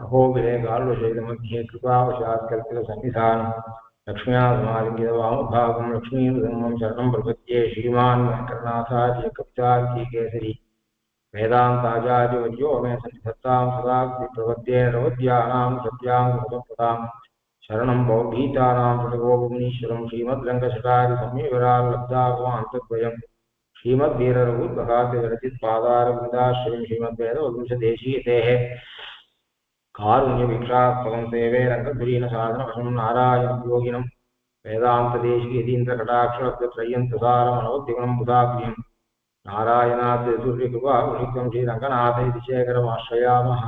अहो विवेकाल्वशैलमध्ये कृपावशात्कल्पितसन्निधानं लक्ष्म्यासमालिङ्गितवामभागं लक्ष्मीनृसिंहं शरणं प्रपद्ये श्रीमान् वेङ्कटनाथार्य कवितार्किकेसरी वेदान्ताचार्यवर्यो मे सन्निधत्तां सदा प्रपद्ये नवद्यानां सत्यां सुखप्रदां शरणं भवभीतानां षट्कोपमुनीश्वरं श्रीमद्रङ्गशटारिसंयुगराल्लब्धागमान्तद्वयं श्रीमद्वीररघुत्पहातिविरचित्पादारविन्दाश्रयं श्रीमद्वेदवदुंशदेशीयतेः कारुण्यवीक्षात्मकं सेवे रङ्गधुरीनसाधनवशं नारायणयोगिनं वेदान्तदेशीयतीन्द्रकटाक्षरत्रयन्तसारमनवद्यगुणं बुधाग्र्यं नारायणाद्यसूर्यकृपावृतं श्रीरङ्गनाथैति शेखरमाश्रयामः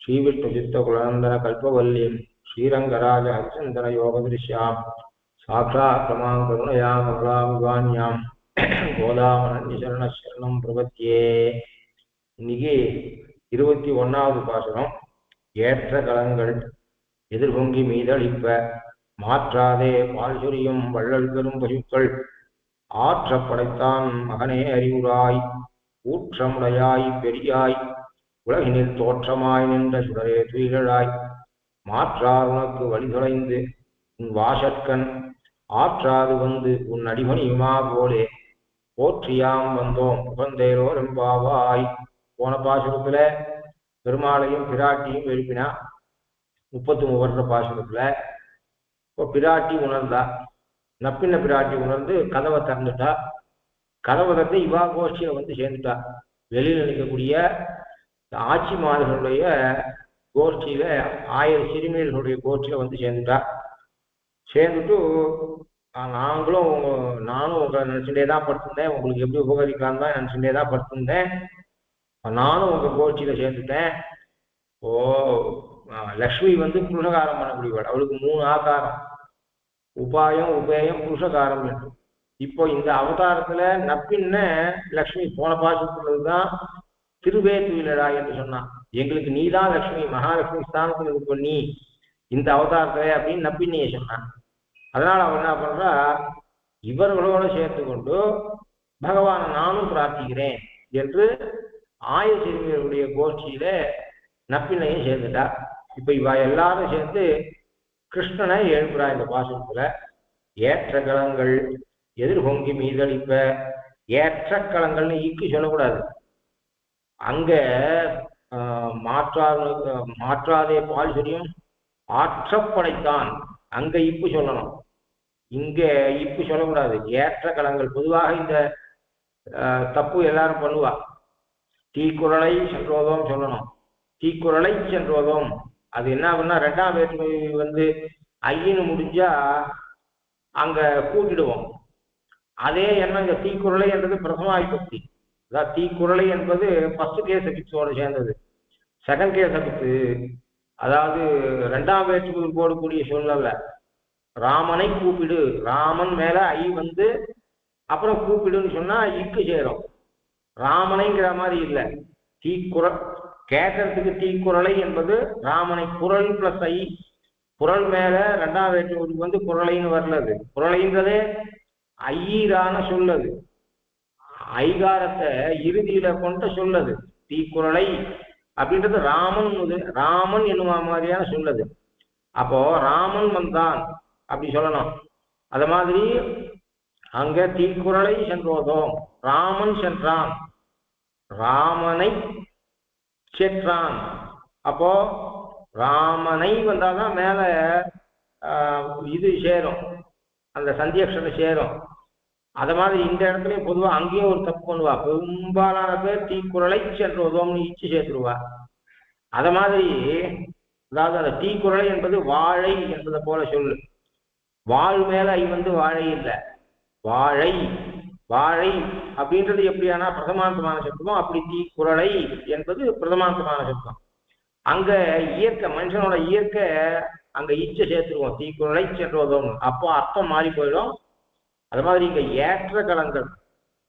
श्रीविष्णुचित्तकुलनन्दनकल्पवल्लीं श्रीरङ्गराजहरिचन्दनयोगदृश्यां साक्षात् प्रमां करुणयां करुणामिवान्यां गोदामनन्यशरणशरणं प्रपद्ये இன்னைக்கு 21வது பாசுரம் ஏற்ற களங்கள் எதிர்பொங்கி மீதளிப்ப மாற்றாதே பால் சொரியும் வள்ளல் பெரும் பசுக்கள் ஆற்ற படைத்தான் மகனே அறிவுராய் ஊற்றமுடையாய் பெரியாய் உலகினில் தோற்றமாய் நின்ற சுடரே துயிலாய் மாற்றார் உனக்கு வழிதொலைந்து உன் வாசற்கண் ஆற்றாது வந்து உன் அடிமணியுமா போலே போற்றியாம் வந்தோம் உகந்தேரோ ரெம்பாவாய். போன பாசுரத்துல பெருமாளையும் பிராட்டியும் எழுப்பினா 33 வருஷ பாசுரத்துல இப்போ பிராட்டி உணர்ந்தா, நப்பின்ன பிராட்டி உணர்ந்து கதவை திறந்துட்டா. கதவை திறந்து இவா கோஷ்டியில வந்து சேர்ந்துட்டா. வெளியில் நிற்கக்கூடிய ஆட்சிமார்களுடைய கோஷ்டியில 1000 சிறுமியர்களுடைய கோஷ்டியில வந்து சேர்ந்துட்டா. சேர்ந்துட்டு நானும் உங்களை நினைச்சுட்டே தான் படுத்திருந்தேன், உங்களுக்கு எப்படி உபகரிக்கலாம் தான் நினைச்சுட்டே தான் படுத்திருந்தேன், நானும் உங்க கோஷ்டியில சேர்ந்துட்டேன். ஓ லக்ஷ்மி வந்து புருஷகாரம் பண்ணக்கூடியவள், அவளுக்கு 3 ஆகாரம், உபாயம் உபேயம் புருஷகாரம் என்று. இப்போ இந்த அவதாரத்துல நப்பின்ன லக்ஷ்மி போன பாசத்துள்ளதுதான் திருவே துயிலடா என்று சொன்னான். எங்களுக்கு நீதான் லக்ஷ்மி, மகாலட்சுமி ஸ்தானத்துல இருக்க நீ இந்த அவதாரத்துல அப்படின்னு நப்பின்னைய சொன்னான். அதனால அவன் என்ன பண்றா, இவர்களோட சேர்த்து கொண்டு பகவானை நானும் பிரார்த்திக்கிறேன் என்று 1000 சிறுமியர்களுடைய கோஷ்டியில நப்பினையும் சேர்ந்துட்டா. இப்ப இவ எல்லாரும் சேர்ந்து கிருஷ்ணனை எழுப்புறா இந்த பாசுரத்துல. ஏற்ற களங்கள் எதிர்பொங்கி மீதளிப்ப, ஏற்ற களங்கள்னு இக்கு சொல்லக்கூடாது. அங்க மாற்றாதே பால் சொரியும் ஆற்றப்படைத்தான், அங்க இப்பு சொல்லணும், இங்க இப்பு சொல்லக்கூடாது. ஏற்ற களங்கள் பொதுவாக இந்த தப்பு எல்லாரும் பண்ணுவா. தீக்குறளை சென்றோதோம் சொல்லணும், தீக்குறளை சென்றோதோம். அது என்ன ஆகுன்னா 2ஆம் வேற்றுமை வந்து ஐயின்னு முடிஞ்சா அங்க கூட்டிடுவோம். அதே எண்ணம் இங்க தீக்குறளை என்றது பிரதமா விபக்தி. அதாவது தீக்குறளை என்பது ஃபர்ஸ்ட் கேஸ் எபிக்ஸோட சேர்ந்தது. செகண்ட் கேஸ் எபிக்ஸ் அதாவது 2ஆம் வேற்றுமையில் போடக்கூடிய சொல்லல. ராமனை கூப்பிடு, ராமன் மேல ஐ வந்து அப்புறம் கூப்பிடுன்னு சொன்னா இக்கு சேரும். ராமனைங்கிற மாதிரி இல்லை. தீக்குறள் கேட்கறதுக்கு தீக்குறளை என்பது ராமனை குரல் பிளஸ் ஐ, குரல் மேல 2ஆம் வேற்றுமைக்கு வந்து குரலைன்னு வரலது. குரலைன்றதே ஐயீரான சொல்லது, ஐகாரத்தை இறுதியில கொண்ட சொல்லது. தீக்குறளை அப்படின்றது ராமன் என்னுமா மாதிரியான சொல்லது. அப்போ ராமன் வந்தான் அப்படி சொல்லணும். அத மாதிரி அங்க தீக்குறளை சென்றோதோம், ராமன் சென்றான், ராமனை சென்றான். அப்போ ராமனை வந்தாதான் மேல இது சேரும், அந்த சந்தியக்ஷரம் சேரும். அத மாதிரி இந்த இடத்துலயும் பொதுவா அங்கேயும் ஒரு தப்பு பண்ணுவா. பெரும்பாலான பேர் தீக்குறளை சென்றோதோம்னு இச்சு சேர்த்துருவா. அத மாதிரி அதாவது அந்த தீக்குறளை என்பது வாழை என்பதை போல சொல்லு. வாழ் மேல ஐ வந்து வாழை இல்லை, வாழை வாழை அப்படின்றது எப்படியானா பிரதமாந்தமான சப்தமோ அப்படி தீக்குறளை என்பது பிரதமாந்தமான சப்தம். அங்க இயற்கை, மனுஷனோட இயற்கை அங்க இச்சை சேர்த்துருவோம், தீக்குறளை சென்றோதோம். அப்போ அர்த்தம் மாறி போயிடும். அது மாதிரி இங்க ஏற்ற களங்கள்,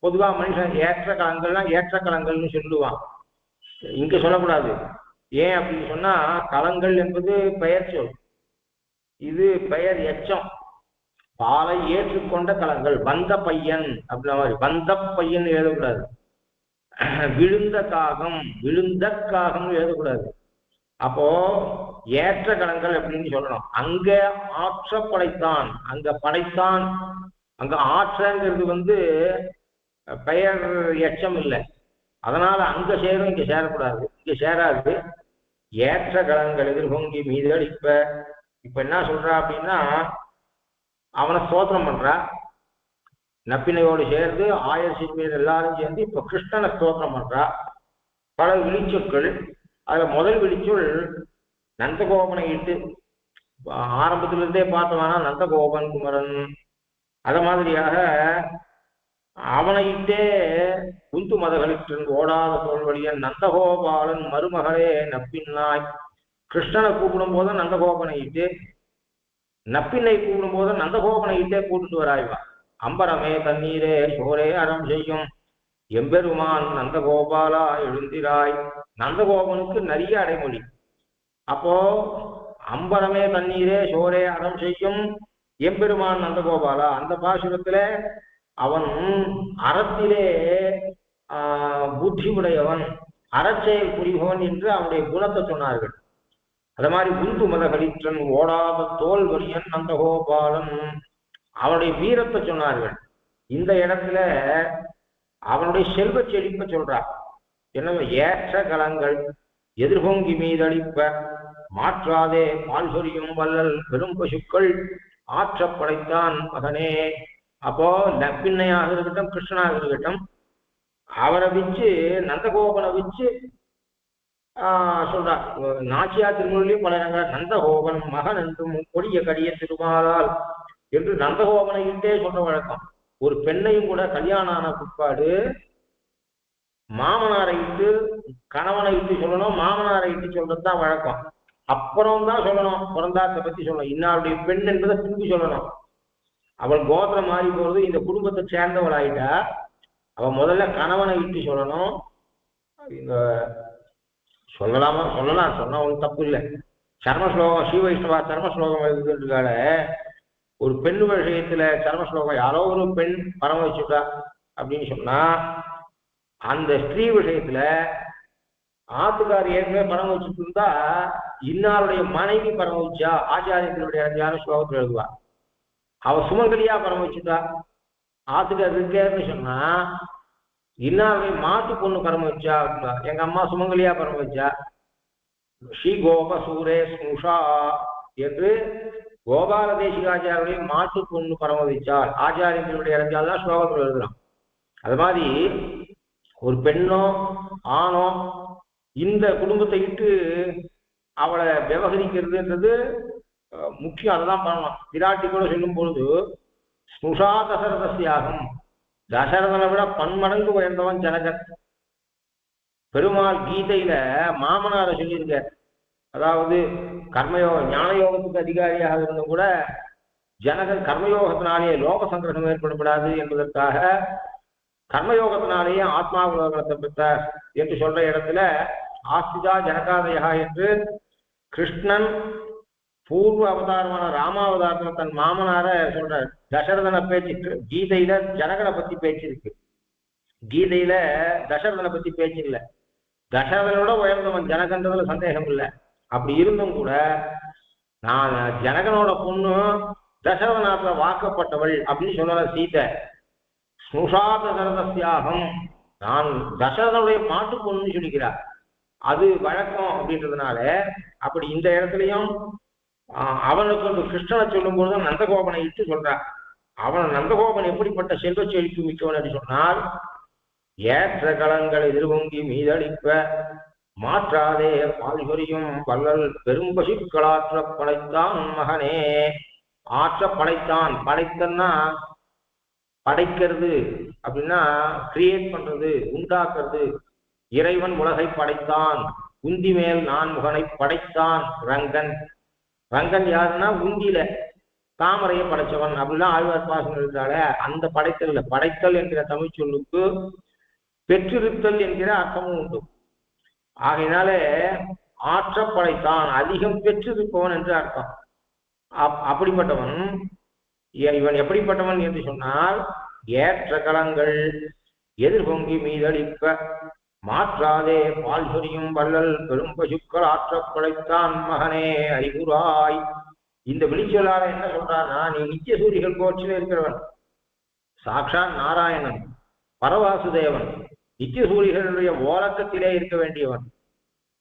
பொதுவா மனுஷன் ஏற்ற களங்கள்னா ஏற்ற களங்கள்னு சொல்லுவான், இங்க சொல்லக்கூடாது. ஏன் அப்படின்னு சொன்னா களங்கள் என்பது பெயர் சொல், இது பெயர் எச்சம். பாலை ஏற்றுக்கொண்ட களங்கள், வந்த பையன் அப்படின்ற மாதிரி வந்த பையன் எழுதக்கூடாது. விழுந்த காகம், விழுந்த காகம் எழுதக்கூடாது. அப்போ ஏற்ற களங்கள் அப்படின்னு சொல்லணும். அங்க ஆற்ற படைத்தான், அங்க படைத்தான். அங்க ஆற்றங்கிறது பெயர் எச்சம் இல்லை, அதனால அங்க சேரும் இங்க சேரக்கூடாது, இங்க சேராது. ஏற்ற களங்கள் எதிர்பொங்கி மீதளிப்ப. இப்ப என்ன சொல்றா அப்படின்னா, அவனை ஸ்தோத்திரம் பண்றா நப்பினையோடு சேர்ந்து ஆயர் சிறுமியர் எல்லாரும் சேர்ந்து இப்ப கிருஷ்ணனை ஸ்தோத்திரம் பண்றா. பல விழிச்சொற்கள். அதுல முதல் விழிச்சொல் நந்தகோபனை இட்டு. ஆரம்பத்திலிருந்தே பார்த்தோம்னா நந்தகோபன் குமரன் அத மாதிரியாக அவனையிட்டே குந்து மதகளின் ஓடாத தோல்வழியன் நந்தகோபாலன் மருமகளே நப்பின்னாய். கிருஷ்ணனை கூப்பிடும் போது நந்தகோபனை இட்டு, நப்பினை கூப்பிடும் போது நந்தகோபனை இட்டே கூட்டிட்டு வராய்வா. அம்பரமே தண்ணீரே சோரே அறம் செய்யும் எம்பெருமான் நந்தகோபாலா எழுந்திராய். நந்தகோபனுக்கு நிறைய அடைமொழி. அப்போ அம்பரமே தண்ணீரே சோரே அறம் செய்யும் எம்பெருமான் நந்தகோபாலா, அந்த பாசுரத்துல அவன் அறத்திலே புத்தி உடையவன், அறச்செயல் புரிபவன் என்று அவனுடைய குணத்தை சொன்னார்கள். அது மாதிரி குந்து மதகளிற்றன் ஓடாத தோல் வலியன் நந்தகோபாலன், அவனுடைய வீரத்தை சொன்னார்கள். இந்த இடத்துல அவனுடைய செல்வ செழிப்பை சொல்றார். எனவே ஏற்ற களங்கள் எதிர்பொங்கி மீதளிப்ப மாற்றாதே பால் சொரியும் வல்லல் பெரும் பசுக்கள் ஆற்ற படைத்தான் மகனே. அப்போ நப்பிண்ணையாக இருக்கட்டும் கிருஷ்ணனாக இருக்கட்டும், அவரை வச்சு நந்தகோபனை வச்சு சொல்றார். நாச்சியா திருமொழியும் பல இடங்கள் நந்தகோபன் மகன் என்றும் கொடிய கடிய திருமாலால் என்று நந்தகோபனை இட்டே சொல்ற வழக்கம். ஒரு பெண்ணையும் கூட கல்யாணம் ஆன பிற்பாடு மாமனாரை இட்டு கணவனை இட்டு சொல்லணும், மாமனாரை இட்டு சொல்றதுதான் வழக்கம். அப்புறம் தான் சொல்லணும், பிறந்தாத்தை பத்தி சொல்லணும். இன்னாருடைய பெண் என்பதை திரும்பி சொல்லணும். அவள் கோத்திரம் மாறி போறது, இந்த குடும்பத்தை சேர்ந்தவள் ஆயிட்டா அவள் முதல்ல கணவனை இட்டு சொல்லணும். இந்த சொல்லலாமா? சொல்லலாம், சொன்னா ஒன்றும் தப்பு இல்லை. சர்ம ஸ்லோகம் ஸ்ரீ வைஷ்ணவா சர்ம ஸ்லோகம் எழுதுறதுக்கால ஒரு பெண் விஷயத்துல சர்ம ஸ்லோகம் யாரோ ஒரு பெண் பரம வச்சுட்டா அப்படின்னு சொன்னா, அந்த ஸ்திரீ விஷயத்துல ஆத்துக்கார் ஏற்கனவே பரம வச்சுட்டு இருந்தா இன்னாருடைய மனைவி பரம வச்சா ஆச்சாரியத்தினுடைய யாரும் ஸ்லோகத்தில் எழுதுவா. அவ சுமங்கலியா பரம வச்சுட்டா ஆத்துக்கார் இருக்கேன்னு சொன்னா, இன்னாருடைய மாட்டு பொண்ணு பரம வச்சா அப்படின்னா, எங்க அம்மா சுமங்கலியா பரம வச்சா ஸ்ரீ கோப சூரே ஸ்முஷா என்று கோபால தேசிகாச்சாரிய மாட்டு பொண்ணு பரம வச்சால் ஆச்சாரியத்தினுடைய இறஞ்சால் தான் ஸ்லோகத்தில் எழுதுறான். அது மாதிரி ஒரு பெண்ணோ ஆணோ இந்த குடும்பத்தை விட்டு அவளை விவகரிக்கிறதுன்றது முக்கியம். அதுதான் பண்ணணும். விராட்டி கூட சொல்லும் பொழுது ஸ்முஷா தசரதசியாகும், தசரதனை விட பன்மடங்கு உயர்ந்தவன் ஜனகன். பெருமாள் கீதையில மாமனாரை சொல்லியிருக்க, அதாவது கர்மயோகம் ஞான யோகத்துக்கு அதிகாரியாக இருந்தும் கூட ஜனகன் கர்மயோகத்தினாலேயே லோக சங்கிரகம் ஏற்படப்படாது என்பதற்காக கர்மயோகத்தினாலேயே ஆத்மாவலோகனத்தை பெற்றார் என்று சொல்ற இடத்துல ஆஸ்திதா ஜனகாதயா என்று கிருஷ்ணன் பூர்வ அவதாரமான ராமாவதாரத்தில் தன் மாமனார சொல்றார். தசரதனை பேச்சு கீதையில ஜனகனை பத்தி பேச்சு இருக்கு, கீதையில தசரதனை பத்தி பேச்சு இல்லை. தசரதனோட உயர்ந்தவன் ஜனகன்றதுல சந்தேகம் இல்லை. அப்படி இருந்தும் கூட நான் ஜனகனோட பொண்ணு தசரதனாத்துல வாக்கப்பட்டவள் அப்படின்னு சொல்லல சீதை. ஸ்முஷா தசரதசியாகம், நான் தசரதனுடைய மாட்டு பொண்ணுன்னு சொல்லிக்கிறார். அது வழக்கம் அப்படின்றதுனால அப்படி இந்த இடத்துலையும் அவனுக்கு கிருஷ்ணனை சொல்லும் பொழுது நந்தகோபனை இட்டு சொல்றான். அவன் நந்தகோபன் எப்படிப்பட்ட செல்வ செழிப்பு மிக்கவன் என்று சொன்னால், ஏற்ற களங்கள் எதிர்வங்கி மீதளிப்ப மாற்றாதே பால் சொரியும் வல்லல் பெரும் பசுக்களாற்ற படைத்தான் மகனே. ஆற்ற படைத்தான், படைத்தன்னா படைக்கிறது அப்படின்னா கிரியேட் பண்றது, உண்டாக்குறது. இறைவன் உலகை படைத்தான், உந்தி மேல் நான் முகனை படைத்தான் ரங்கன். ரங்கன் யாருன்னா உந்தியில தாமரையை படைச்சவன் அப்படிலாம் ஆழ்வார் பாசனம் இருந்தால அந்த படைத்தல் இல்லை. படைத்தல் என்கிற தமிழ் சொல்லுக்கு பெற்றிருத்தல் என்கிற அர்த்தமும் உண்டு. ஆகையினாலே ஆற்ற படைத்தான், அதிகம் பெற்றிருப்பவன் என்று அர்த்தம். அப்படிப்பட்டவன் இவன் எப்படிப்பட்டவன் என்று சொன்னால், ஏற்ற களங்கள் எதிர்பொங்கி மீதளிப்ப மாற்றாதே பால் சொரியும் வள்ளல் பெரும் பசுக்கள் ஆற்றப் படைத்தான் மகனே அறிவுராய். இந்த விழிச்சொல்லால என்ன சொல்றான்னா, நீ நித்திய சூரிகள் கோட்சியில இருக்கிறவன், சாட்சாத் நாராயணன் பரவாசுதேவன், நித்திய சூரிகளுடைய ஓலக்கத்திலே இருக்க வேண்டியவன்.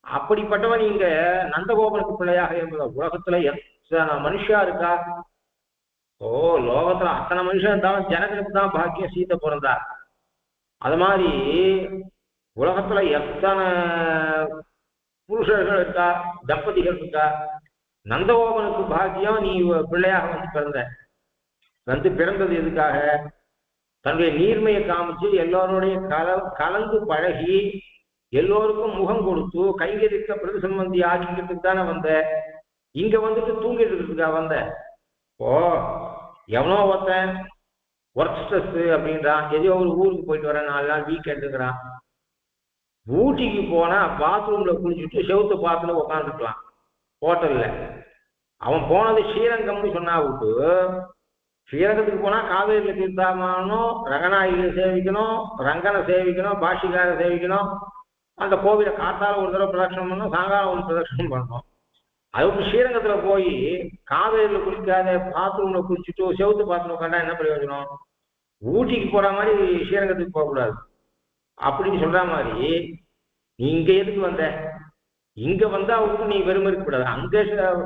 அப்படிப்பட்டவன் இங்க நந்தகோபனுக்கு பிள்ளையாக இருந்தது. உலகத்துல எத்தனை மனுஷா இருக்கா? ஓ, லோகத்துல அத்தனை மனுஷன் இருந்தாலும் ஜனகனுக்கு தான் பாக்கியம் சீத்தை பிறந்தா. அது மாதிரி உலகத்துல எத்தனை புருஷர்கள் இருக்கா, தம்பதிகள் இருக்கா, நந்தகோபனுக்கு பாக்கியம் நீ பிள்ளையாக வந்து பிறந்தது எதுக்காக? தன்னுடைய நீர்மையை காமிச்சு எல்லோருடைய கலந்து பழகி எல்லோருக்கும் முகம் கொடுத்து கைங்கரிக்க பிரதிசம்பந்தி ஆக்கிக்கிறதுக்கு தானே வந்த. இங்க வந்துட்டு தூங்கிட்டு இருக்கிறதுக்கா வந்த? ஓ, எவனோ ஒருத்தன் ஒர்க் ஸ்ட்ரெஸ் அப்படின்றான், எதையோ ஒரு ஊருக்கு போயிட்டு வரேன் 4 நாள் வீக்கெண்ட் இருக்கிறான். ஊட்டிக்கு போனா பாத்ரூம்ல குளிச்சுட்டு செவுத்து பார்த்துல உட்காந்துருக்கலாம் ஹோட்டல்ல. அவன் போனது ஸ்ரீரங்கம்னு சொன்னா விட்டு, ஸ்ரீரங்கத்துக்கு போனா காவேரியில தீர்த்தாமணும், ரங்கநாயகியை சேவிக்கணும், ரங்கனை சேவிக்கணும், பாஷிகாரை சேவிக்கணும், அந்த கோவிலை காத்தால ஒரு தடவை பிரதட்சணம் பண்ணணும், சாயங்காலம் ஒரு பிரதட்சணம் பண்ணணும். அதுக்கு ஸ்ரீரங்கத்துல போய் காவேரியில குளிக்காத பாத்ரூம்ல குளிச்சுட்டு செவுத்து பாத்ரூம் உட்காண்டா என்ன பிரயோஜனம்? ஊட்டிக்கு போற மாதிரி ஸ்ரீரங்கத்துக்கு போகக்கூடாது அப்படின்னு சொல்ற மாதிரி, நீ இங்க எதுக்கு வந்த? இங்க வந்தா அவருக்கு நீ வெறுமை இருக்கக்கூடாது. அங்க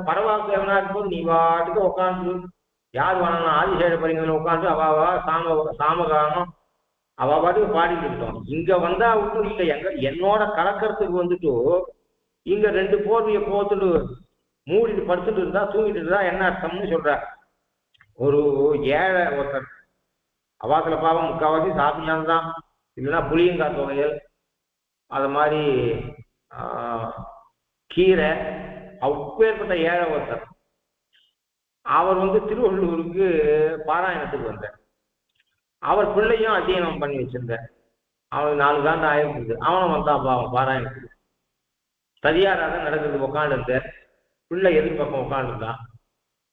பரவாசேவனா இருக்கும்போது நீ வாட்டுக்கு உட்காந்து யார் வேணாலும் ஆதிசேஷ பரிங்கல உட்காந்து அவாவா சாமகானம் அவ பாட்டுக்கு பாடிட்டு இருக்கோம். இங்க வந்தா அவருக்கும் இல்லை, என்னோட கலக்கிறதுக்கு வந்துட்டு இங்க 2 போர்வையை போத்துட்டு மூடிட்டு படுத்துட்டு இருந்தா தூங்கிட்டு இருந்தா என்ன அர்த்தம்னு சொல்ற. ஒரு ஏழை ஒருத்தர் அவாத்துல பாவம் முக்கால்வாசி சாப்பிட்டான் தான், இல்லைன்னா புளியங்காய் துவையல், அது மாதிரி கீரை, அப்பேற்பட்ட ஏழை ஒருத்தர். அவர் வந்து திருவள்ளூருக்கு பாராயணத்துக்கு வந்தார். அவர் பிள்ளையும் அத்தியனம் பண்ணி வச்சிருந்தார். அவனுக்கு 4 காண்டு ஆயிருக்குது. அவனும் வந்தான் பாவம் பாராயணத்துக்கு. ததியாராக நடக்கிறது உட்காந்து இருந்தார். பிள்ளை எதிர்பக்கம் உட்காந்துருக்கான்.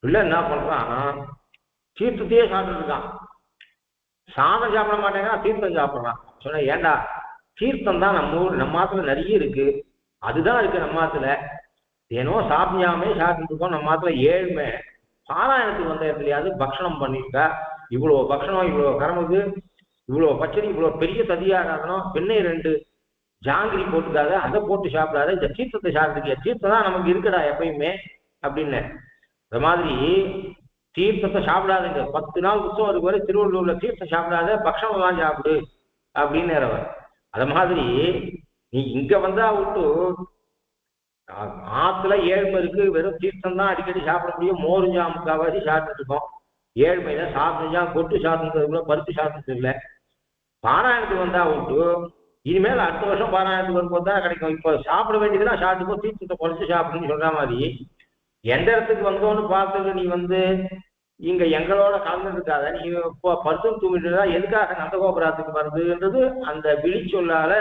பிள்ளை என்ன பண்றான், தீர்த்தத்தையே சாப்பிட்டு இருக்கான். சாதம் சாப்பிட மாட்டேங்கிறான், தீர்த்தம் சாப்பிட்றான். சொன்ன, ஏண்டா தீர்த்தம் தான் நம்ம ஆத்துல நிறைய இருக்கு, அதுதான் இருக்கு நம்ம ஆத்துல, ஏனோ சாப்பிடாமே சாப்பிட்டு இருக்கோம். நம்ம ஆத்துல ஏழ்மை, பாராயணத்துக்கு வந்த இடத்துலயாவது பக்ஷணம் பண்ணிருக்கா. இவ்வளவு பக்ஷணம், இவ்வளவு கரமுது, இவ்வளவு பச்சடி, இவ்வளவு பெரிய ததியாராகணும், பெண்ணை 2 ஜாங்கிரி போட்டுக்காத, அதை போட்டு சாப்பிடாத, இந்த தீர்த்தத்தை சாப்பிட்டுக்கிய, தீர்த்தம் தான் நமக்கு இருக்குடா எப்பயுமே அப்படின்னு. இந்த மாதிரி தீர்த்தத்தை சாப்பிடாதுங்க, 10 நாள் உற்சவம் இருக்கு வரை திருவள்ளூர்ல தீர்த்தம் சாப்பிடாத, பக்ஷணம் தான் சாப்பிடு அப்படின்னு அவர். அது மாதிரி நீ இங்க வந்தா விட்டு ஆத்துல ஏழ்மை இருக்கு, வெறும் தீர்த்தம் தான் அடிக்கடி சாப்பிட முடியும், மோரு முக்கால்வாசி சாப்பிட்டுட்டு இருக்கோம். ஏழ்மையில சாப்பிட்டு கொட்டு சாப்பிட்டு பருத்தி சாப்பிட்டு இல்லை. பாராயணத்துக்கு வந்தா விட்டு இனிமேல் அடுத்த வருஷம் பாராயணத்துக்கு வரும்போது தான் கிடைக்கும். இப்போ சாப்பிட வேண்டியதுன்னா சாப்பிட்டுக்கோ, தீர்த்தத்தை குறைச்சி சாப்பிடுன்னு சொல்ற மாதிரி எந்த இடத்துக்கு வந்தோன்னு பார்த்துட்டு நீ வந்து இங்க எங்களோட கலந்து இருக்காத, நீ இப்போ பருத்தம் தூங்கிட்டு எதுக்காக நந்தகோபுரத்துக்கு வருதுன்றது அந்த விழிச்சொல்லால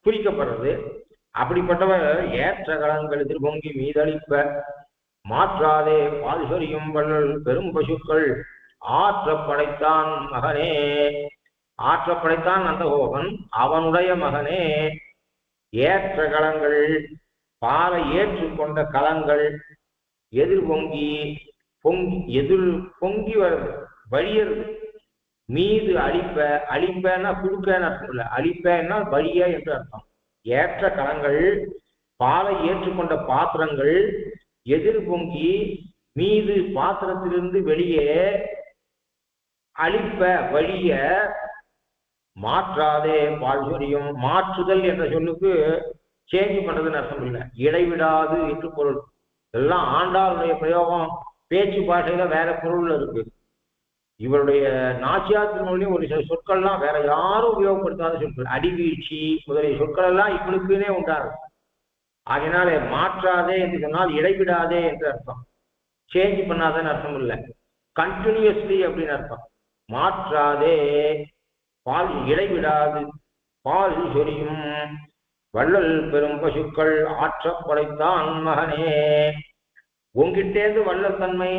குறிக்கப்படுறது. அப்படிப்பட்டவர் ஏற்ற களங்கள் எதிர்பொங்கி மீதளிப்ப மாற்றாதே பால்சொரியும் வள்ளல் பெரும் பசுக்கள் ஆற்ற படைத்தான் மகனே. ஆற்ற படைத்தான் நந்தகோபன், அவனுடைய மகனே. ஏற்ற களங்கள், பாலை ஏற்றுக்கொண்ட களங்கள், எதிர்பொங்கி எதிர் பொங்கி வருது, வழியறது, மீது அழிப்ப, அழிப்பேன்னா குடுக்கன்னு அர்த்தம் இல்லை, அழிப்பேன்னா வழிய என்று அர்த்தம். ஏற்ற களங்கள், பாலை ஏற்றுக்கொண்ட பாத்திரங்கள், எதிர்பொங்கி மீது பாத்திரத்திலிருந்து வெளியே அழிப்ப வழிய மாற்றாதே பால்சொரியும். மாற்றுதல் என்ற சொல்லுக்கு சேஞ்ச் பண்றதுன்னு அர்த்தம் இல்லை, இடைவிடாது என்று பொருள். எல்லாம் ஆண்டாளுடைய பிரயோகம், பேச்சு பாஷையில வேற பொருள்ல இருக்கு. இவருடைய நாச்சியார் திருமொழியும் ஒரு சில சொற்கள்லாம் வேற யாரும் உபயோகப்படுத்தாத சொற்கள், அடிவீழ்ச்சி முதலிய சொற்கள் எல்லாம் இவனுக்குன்னே உண்டாகும். ஆகினாலே மாற்றாதே என்று சொன்னால் இடைவிடாதே என்று அர்த்தம், சேஞ்ச் பண்ணாதன்னு அர்த்தம் இல்லை, கண்டினியூஸ்லி அப்படின்னு அர்த்தம். மாற்றாதே பால் இடைவிடாது பால் சொரியும் வள்ளல் பெரும் பசுக்கள் ஆற்ற படைத்தான் மகனே. உங்கிட்டேந்து வள்ளத்தன்மை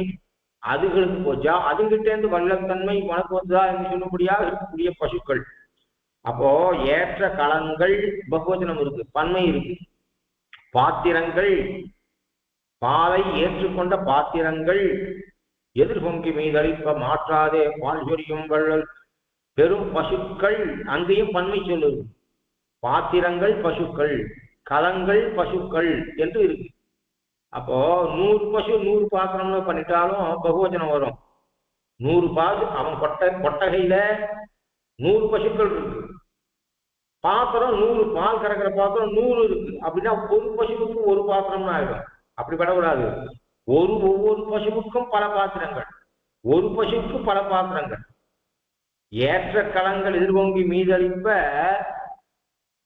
அதுகளுக்கு போச்சா, அதுங்கிட்டேந்து வள்ளத்தன்மை உனக்கு வந்ததா என்று சொல்லும்படியாக இருக்கக்கூடிய பசுக்கள், அப்போ ஏற்ற களங்கள் பகுவச்சனம் இருக்கு, பன்மை இருக்கு. பாத்திரங்கள், பாலை ஏற்றுக்கொண்ட பாத்திரங்கள் எதிர்பொங்கி மீதளிப்ப மாற்றாதே பால் சொரியும் வள்ளல் பெரும் பசுக்கள், அங்கேயும் பன்மை சொல்லுது. பாத்திரங்கள் பசுக்கள், களங்கள் பசுக்கள் என்று இருக்கு. அப்போ 100 பசு 100 பாத்திரம்னு பண்ணிட்டாலும் பகுவச்சனம் வரும். 100 பால், அவன் கொட்டகையில 100 பசுக்கள் இருக்கு, பாத்திரம் 100 பால் கறக்கிற பாத்திரம் 100 இருக்கு அப்படின்னா ஒரு பசுவுக்கு ஒரு பாத்திரம்னு ஆயிடும். அப்படி படக்கூடாது. ஒவ்வொரு பசுவுக்கும் பல பாத்திரங்கள், ஒரு பசுவுக்கு பல பாத்திரங்கள். ஏற்ற களங்கள் எதிர்பொங்கி மீதளிப்ப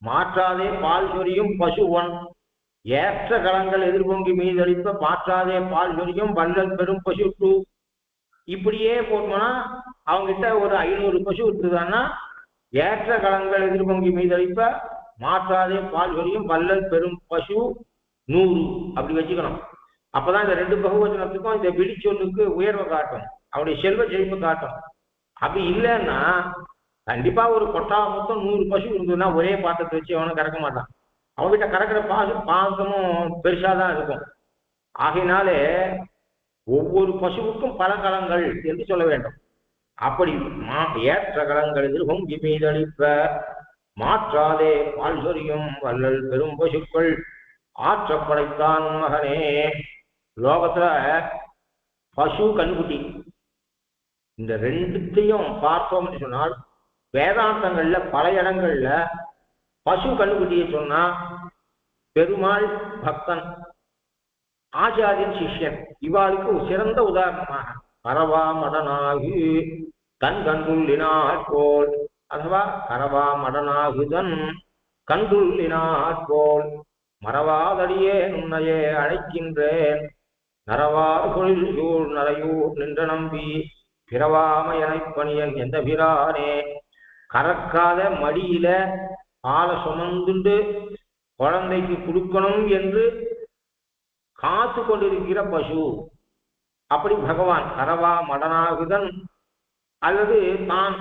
மாற்றாதே பால் சொரியும் பசு ஒன். ஏற்ற களங்கள் எதிர்பொங்கி மீதளிப்ப மாற்றாதே பால் சொரியும் வள்ளல் பெரும் பசு 2. இப்படியே போட்டோம்னா அவங்கிட்ட ஒரு 500 பசு இருக்குதான்னா ஏற்ற களங்கள் எதிர்பொங்கி மீதளிப்ப மாற்றாதே பால் சொரியும் வள்ளல் பெரும் பசு 100 அப்படி வச்சுக்கணும். அப்பதான் இந்த 2 பகுவச்சனத்துக்கும் இந்த விழிச்சொல்லுக்கு உயர்வை காட்டும், அவருடைய செல்வ செழிப்பு காட்டும். அப்படி இல்லைன்னா கண்டிப்பா ஒரு கொட்டா மொத்தம் 100 பசு இருந்ததுன்னா ஒரே பாத்திரத்தை வச்சு அவனும் கறக்க மாட்டான். அவன்கிட்ட கறக்கிற பாசமும் பெருசாதான் இருக்கும். ஆகையினாலே ஒவ்வொரு பசுவுக்கும் பல களங்கள் என்று சொல்ல வேண்டும். அப்படி ஏற்ற களங்கள் எதிர்பொங்கி மீதளிப்ப மாற்றாதே பால் சொரியும் வள்ளல் பெரும் பசுக்கள் ஆற்ற படைத்தான் மகனே. லோகத்துல பசு கண்குட்டி இந்த ரெண்டுத்தையும் பார்த்தோம்னு சொன்னால் வேதாந்தங்கள்ல பல இடங்கள்ல பசு கண்குட்டியை சொன்னா பெருமாள் பக்தன், ஆச்சாரியன் சிஷ்யன், இவாளுக்கு சிறந்த உதாரணமாக கரவா மடனாகு தன் கண்டுள்ளினாற்போல், அதுவா கரவா மடனாகுதன் கண்டுள்ளினாற்போல் மறவாதடியே உன்னையே அழைக்கின்றேன் நரவாறு பொழில் சூழ் நரையூர் நின்ற நம்பி பிறவாமையனை பணியன் எந்த பிரானே. கறக்காத மடியில பாலை சுமந்துண்டு குழந்தைக்கு கொடுக்கணும் என்று காத்து கொண்டிருக்கிற பசு. அப்படி பகவான் கரவா மடனாகுதன், அல்லது தான்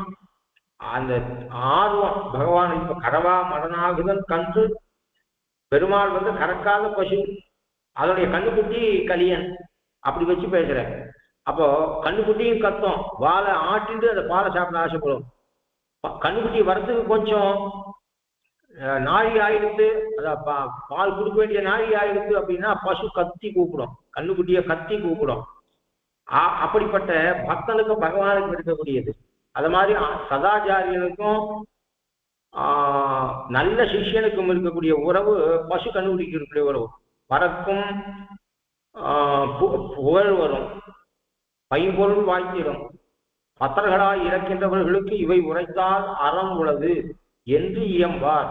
அந்த ஆர்வம் பகவான் இப்ப கரவா மடனாகுதன் கன்று பெருமாள் கறக்காத பசு, அதனுடைய கண்ணுக்குட்டி கலியன் அப்படி வச்சு பேசுறேன். அப்போ கண்ணுக்குட்டியும் கத்தம், வாழை ஆட்டிட்டு அந்த பாலை சாப்பிட ஆசைப்படும். கண்ணுக்குட்டி வரத்துக்கு கொஞ்சம் நாழி ஆயிடுத்து, பால் கொடுக்க வேண்டிய நாழி ஆயிடுத்து அப்படின்னா பசு கத்தி கூப்பிடும், கண்ணுக்குட்டிய கத்தி கூப்பிடும். அப்படிப்பட்ட பக்தனுக்கும் பகவானுக்கும் இருக்கக்கூடியது. அது மாதிரி சதாச்சாரியனுக்கும் நல்ல சிஷியனுக்கும் இருக்கக்கூடிய உறவு பசு கண்ணுக்குட்டிக்கு இருக்கக்கூடிய உறவு. பறக்கும் புகழ் வரும், பைம்பொருள் வாய்த்திடும், பத்தர்களாய் இறக்கின்றவர்களுக்கு இவை உரைத்தால் அறம் உள்ளது என்று இயம்பார்.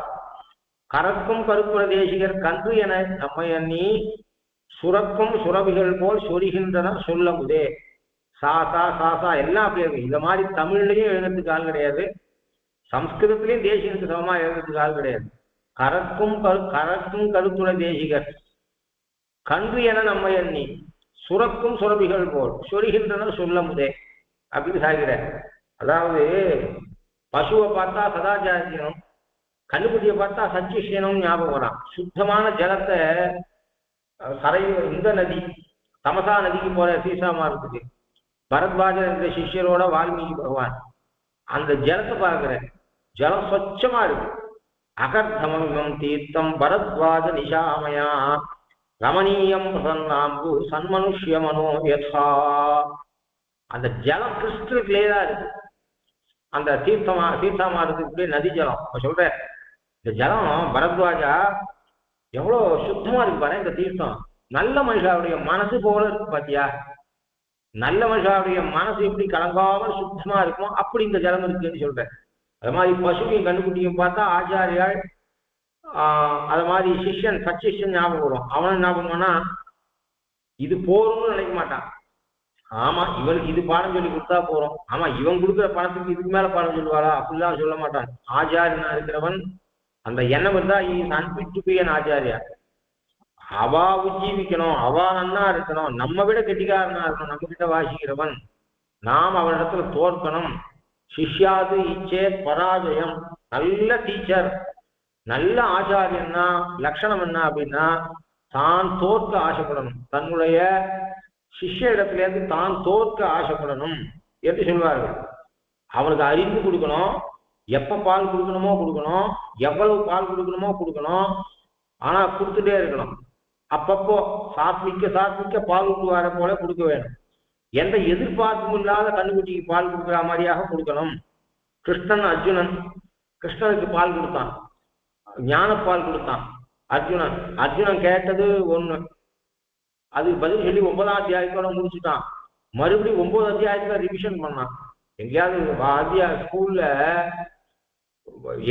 கறக்கும் கருப்புற தேசிகர் கன்று என நம்மை எண்ணி சுரக்கும் சுரபிகள் போல் சொரிகின்றன சொல்ல முதே. சாசா சாசா எல்லாம் அப்படி இருக்கு. இந்த மாதிரி தமிழ்லையும் எழுதுறதுக்கு ஆள் கிடையாது, சம்ஸ்கிருதத்திலையும் தேசிகனுக்கு சமமா எழுதுறதுக்கு ஆள் கிடையாது. கறக்கும் கருத்துற தேசிகர் கன்று என நம்மை எண்ணி சுரக்கும் சுரபிகள் போல் சொரிகின்றன சொல்ல முதே அப்படின்னு சாகிற. அதாவது பசுவை பார்த்தா சதாச்சாரியனும் கண்ணுக்குட்டியை பார்த்தா சச்சிஷியனும் ஞாபகம் வரான். சுத்தமான ஜலத்தை இந்த நதி தமசா நதிக்கு போற சீசாமாரத்துக்கு பரத்வாஜர் என்ற சிஷ்யரோட வால்மீகி பகவான் அந்த ஜலத்தை பார்க்கிற, ஜலம் சொச்சமா இருக்கு. அகர்தமம் தீர்த்தம் பரத்வாஜ நிஷாமயா ரமணீயம் பிரசன்னாம்பு சன்மனுஷ்ய மனோ யதா. அந்த ஜலம் கிறிஸ்டல் கிளியரா இருக்கு. அந்த தீர்த்தமாறதுக்கு நதி ஜலம் சொல்ற இந்த ஜலம் பரத்வாஜா எவ்வளவு சுத்தமா இருக்கு பாரு இந்த தீர்த்தம். நல்ல மனுஷாவுடைய மனசு போல இருக்கு பாத்தியா, நல்ல மனுஷாவுடைய மனசு எப்படி கலங்காமல் சுத்தமா இருக்குமோ அப்படி இந்த ஜலம் இருக்குன்னு சொல்றேன். அது மாதிரி பசுவையும் கண்டுக்குட்டியும் பார்த்தா ஆச்சாரியால் அது மாதிரி சிஷ்யன் சச்சிஷ்யன் ஞாபகம் வரும். அவன் ஞாபகம்னா இது போறோம்னு நினைக்க மாட்டான். ஆமா இவனுக்கு இது பாடம் சொல்லி கொடுத்தா போறோம், ஆமா இவன் கொடுக்குற பணத்துக்கு இதுக்கு மேல பாடம் சொல்லுவாளா அப்படிலாம் சொல்ல மாட்டான். ஆச்சாரியனா இருக்கிறவன் அந்த எண்ணம் இருந்தா unfit to be an Acharya. அவா உஜ்ஜீவிக்கணும், அவா நன்னா இருக்கணும், நம்ம விட கெட்டிக்காரனா இருக்கணும், நம்ம கிட்ட வாசிக்கிறவன் நாம் அவனிடத்துல தோற்கணும் சிஷ்யாது இச்சேத் பராஜயம். நல்ல டீச்சர், நல்ல ஆச்சாரியன்னா லட்சணம் என்ன அப்படின்னா தான் தோற்க ஆசைப்படணும். தன்னுடைய சிஷ்ய இடத்திலேருந்து தான் தோற்க ஆசைப்படணும் என்று சொல்வார்கள். அவனுக்கு அறிந்து கொடுக்கணும், எப்ப பால் கொடுக்கணுமோ கொடுக்கணும், எவ்வளவு பால் கொடுக்கணுமோ கொடுக்கணும். ஆனா கொடுத்துட்டே இருக்கணும். அப்பப்போ சாத்விக்க பால் கொடுவார போல கொடுக்க வேணும். எந்த எதிர்பார்ப்பும் இல்லாத கண்ணுக்குட்டிக்கு பால் கொடுக்குற மாதிரியாக கொடுக்கணும். கிருஷ்ணன் அர்ஜுனன், கிருஷ்ணனுக்கு பால் கொடுத்தான், ஞானப்பால் கொடுத்தான். அர்ஜுனன் கேட்டது ஒண்ணு, அதுக்கு பதில் சொல்லி 9ஆம் அத்தியாயத்தோட முடிச்சுட்டான். மறுபடியும் 9 அத்தியாயத்துல ரிவிஷன் பண்ணான். எங்கேயாவது ஸ்கூல்ல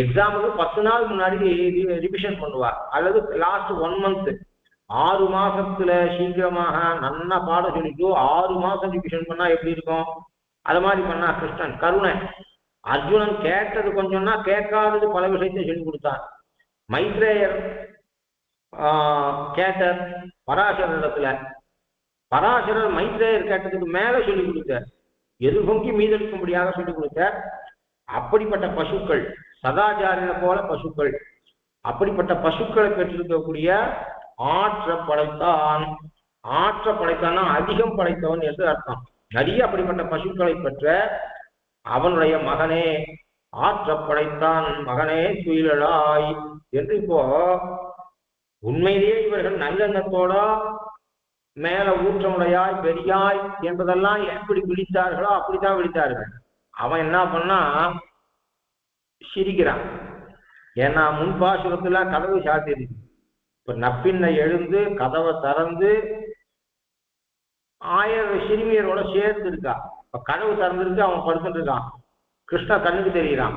எக்ஸாமுக்கு 10 நாள் முன்னாடி ரிவிஷன் பண்ணுவா, அல்லது லாஸ்ட் 1 மந்த் 6 மாசத்துல சீக்கிரமாக நல்லா பாடம் சொல்லிட்டு 6 மாசம் ரிவிஷன் பண்ணா எப்படி இருக்கும், அது மாதிரி பண்ணா கிருஷ்ணன். கருணை. அர்ஜுனன் கேட்டது கொஞ்சம்னா கேட்காதது பல விஷயத்தை சொல்லி கொடுத்தான். மைத்ரேயர் கேட்டார் பராசர இடத்துல, பராசரர் மைத்ரேயர் கேட்டதுக்கு மேல சொல்லி கொடுத்தார், எதிர்பொங்கி மீதெடுக்கும்படியாக சொல்லி கொடுத்தார். அப்படிப்பட்ட பசுக்கள், சதாச்சாரியனை போல பசுக்கள், அப்படிப்பட்ட பசுக்களை பெற்றிருக்கக்கூடிய ஆற்ற படைத்தான். ஆற்ற படைத்தான்னா அதிகம் படைத்தவன் என்று அர்த்தம். நிறைய அப்படிப்பட்ட பசுக்களை பெற்ற அவனுடைய மகனே ஆற்ற படைத்தான், மகனே துயிலாய் என்று. இப்போ உண்மையிலேயே இவர்கள் நல்லெண்ணத்தோட மேல ஊற்றமுடையாய் பெரியாய் என்பதெல்லாம் எப்படி விழித்தார்களோ அப்படித்தான் விழித்தார்கள். அவன் என்ன பண்ணா சிரிக்கிறான். ஏன்னா முன்பாசுரத்துல கதவு சாத்திருக்கு. இப்ப நப்பின்னை எழுந்து கதவை திறந்து 1000 சிறுமியரோட சேர்ந்து இருக்கா. இப்ப கதவு திறந்துருக்கு, அவன் படுத்துட்டு இருக்கான். கிருஷ்ணா கண்ணுக்கு தெரிகிறான்.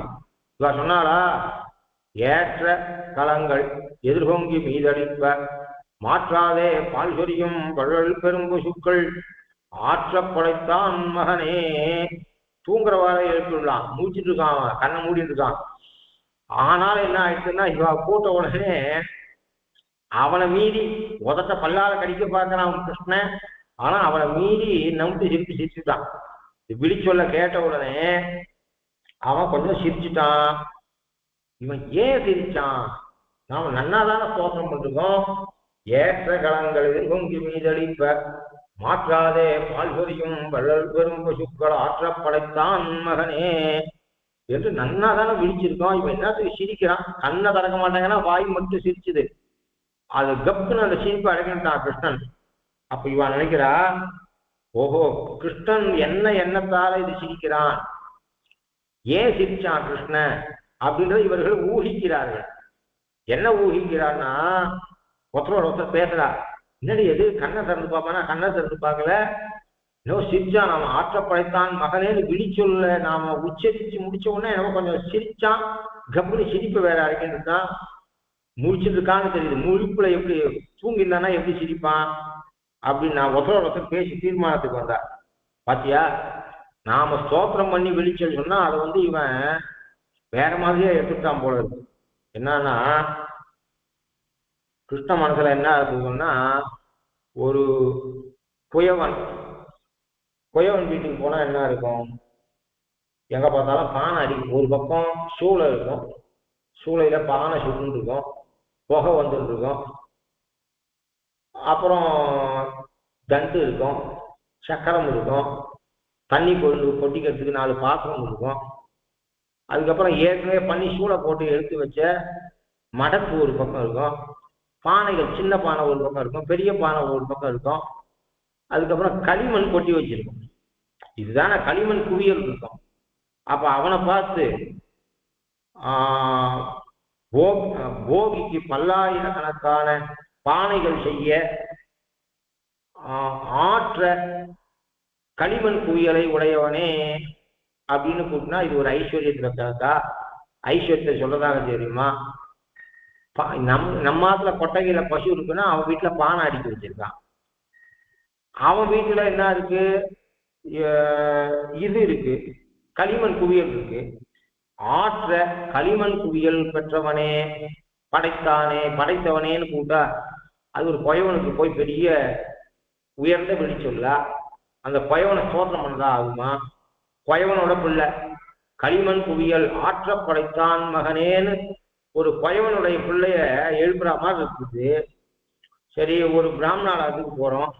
இவ சொன்னாளா, ஏற்ற களங்கள் எதிர்கொங்கி மீதளிப்ப மாற்றாதே பால் சொரியும் பழல் பெரும் பசுக்கள் ஆற்ற படைத்தான் மகனே. தூங்குறவாறு எழுப்பிடலாம், மூச்சுட்டு இருக்கான், அவன் கண்ணை மூடிட்டு இருக்கான். ஆனாலும் என்ன ஆயிடுச்சுன்னா, இவ போட்ட உடனே அவனை மீறி உதட்ட பல்லால கடிக்க பார்க்கிறான் அவன் கிருஷ்ணன். ஆனா அவனை மீறி நம்பிட்டு சிரிச்சுட்டான். விழி சொல்ல கேட்ட உடனே அவன் கொஞ்சம் சிரிச்சுட்டான். இவன் ஏன் சிரிச்சான், நாம நன்னாதான ஸ்தோத்திரம் பண்ணிருக்கோம். ஏற்ற களங்கள் எதிர்கொங்கி மீதளிப்ப மாற்றாதே பால் சொரியும் வள்ளல் பெரும் பசுக்கள் ஆற்ற படைத்தான் மகனே என்று நன்னாதானே விழிச்சிருக்கோம். இவன் என்னத்துக்கு சிரிக்கிறான், கண்ணை திறக்க மாட்டாங்கன்னா வாய் மட்டும் சிரிச்சுது. அது கப்புன்னு அந்த சிரிப்பை அடக்கிட்டான் கிருஷ்ணன். அப்ப இவன் நினைக்கிறா, ஓஹோ கிருஷ்ணன் என்ன எண்ணத்தால இது சிரிக்கிறான், ஏன் சிரிச்சான் கிருஷ்ணன் அப்படின்றத இவர்கள் ஊகிக்கிறார்கள். என்ன ஊகிக்கிறான்னா, ஒருத்தர் பேசுறா, என்னடி எது கண்ணை திறந்து பார்ப்பானா, கண்ணை திறந்து பார்க்கல, இன்னும் சிரிச்சான். நாம ஆற்ற படைத்தான் மகனேன்னு விழி சொல்ல நாம உச்சரிச்சு முடிச்ச உடனே நம்ம கொஞ்சம் சிரிச்சான். கப்புனு சிரிப்பு வேற அடைக்கிட்டு தான் முடிச்சுட்டு இருக்கான்னு தெரியுது. முழிப்புல எப்படி தூங்கிடலான்னா எப்படி சிரிப்பான் அப்படின்னு நான் ஒருத்தர் பேசி தீர்மானத்துக்கு வந்தா. பாத்தியா, நாம ஸ்தோத்திரம் பண்ணி வெளிச்சல் சொன்னா அதை இவன் வேற மாதிரியே எடுத்துட்டான் போல இருக்கு. என்னன்னா கிருஷ்ண மனசுல என்ன இருக்குன்னா, ஒரு குயவன் வீட்டுக்கு போனா என்ன இருக்கும், எங்க பார்த்தாலும் பானை அடிக்கும். ஒரு பக்கம் சூளை இருக்கும், சூளையில பானை சுட்டு இருக்கும், புகை வந்துட்டு இருக்கும். அப்புறம் தண்டு இருக்கும், சக்கரம் இருக்கும், தண்ணி கொட்டிக்கிறதுக்கு 4 பாத்திரம் இருக்கும். அதுக்கப்புறம் ஏற்கனவே பண்ணி சூளை போட்டு எடுத்து வச்ச மடக்கு ஒரு பக்கம் இருக்கும். பானைகள், சின்ன பானை ஒரு பக்கம் இருக்கும், பெரிய பானை ஒரு பக்கம் இருக்கும். அதுக்கப்புறம் களிமண் கொட்டி வச்சிருக்கும். இதுதானே களிமண் குவியல் இருக்கும். அப்ப அவனை பார்த்து போகிக்கு பல்லாயிரக்கணக்கான பானைகள் செய்ய ஆற்ற களிமண் குவியலை உடையவனே அப்படின்னு கூட்டினா இது ஒரு ஐஸ்வர்யத்துல கணக்கா? ஐஸ்வர்யத்தை சொல்லதாக தெரியுமா? நம்மாத்துல கொட்டகையில பசு இருக்குன்னா அவன் வீட்டுல பானை அடிக்க வச்சிருக்கான். அவன் வீட்டுல என்ன இருக்கு, இது இருக்கு, களிமண் குவியல் இருக்கு. ஆற்ற களிமண் குவியல் பெற்றவனே படைத்தவனேன்னு கூட்டா அது ஒரு குயவனுக்கு போய் பெரிய உயர்ந்த வெளி சொல்ல அந்த குயவனை ஸ்தோத்திரம் பண்ணதா ஆகுமா? குயவனோட பிள்ளை களிமண் குவியல் ஆற்ற படைத்தான் மகனேன்னு ஒரு குயவனுடைய பிள்ளைய எழுப்புற மாதிரி இருக்குது. சரி, ஒரு பிராமணால் அதுக்கு போறோம்.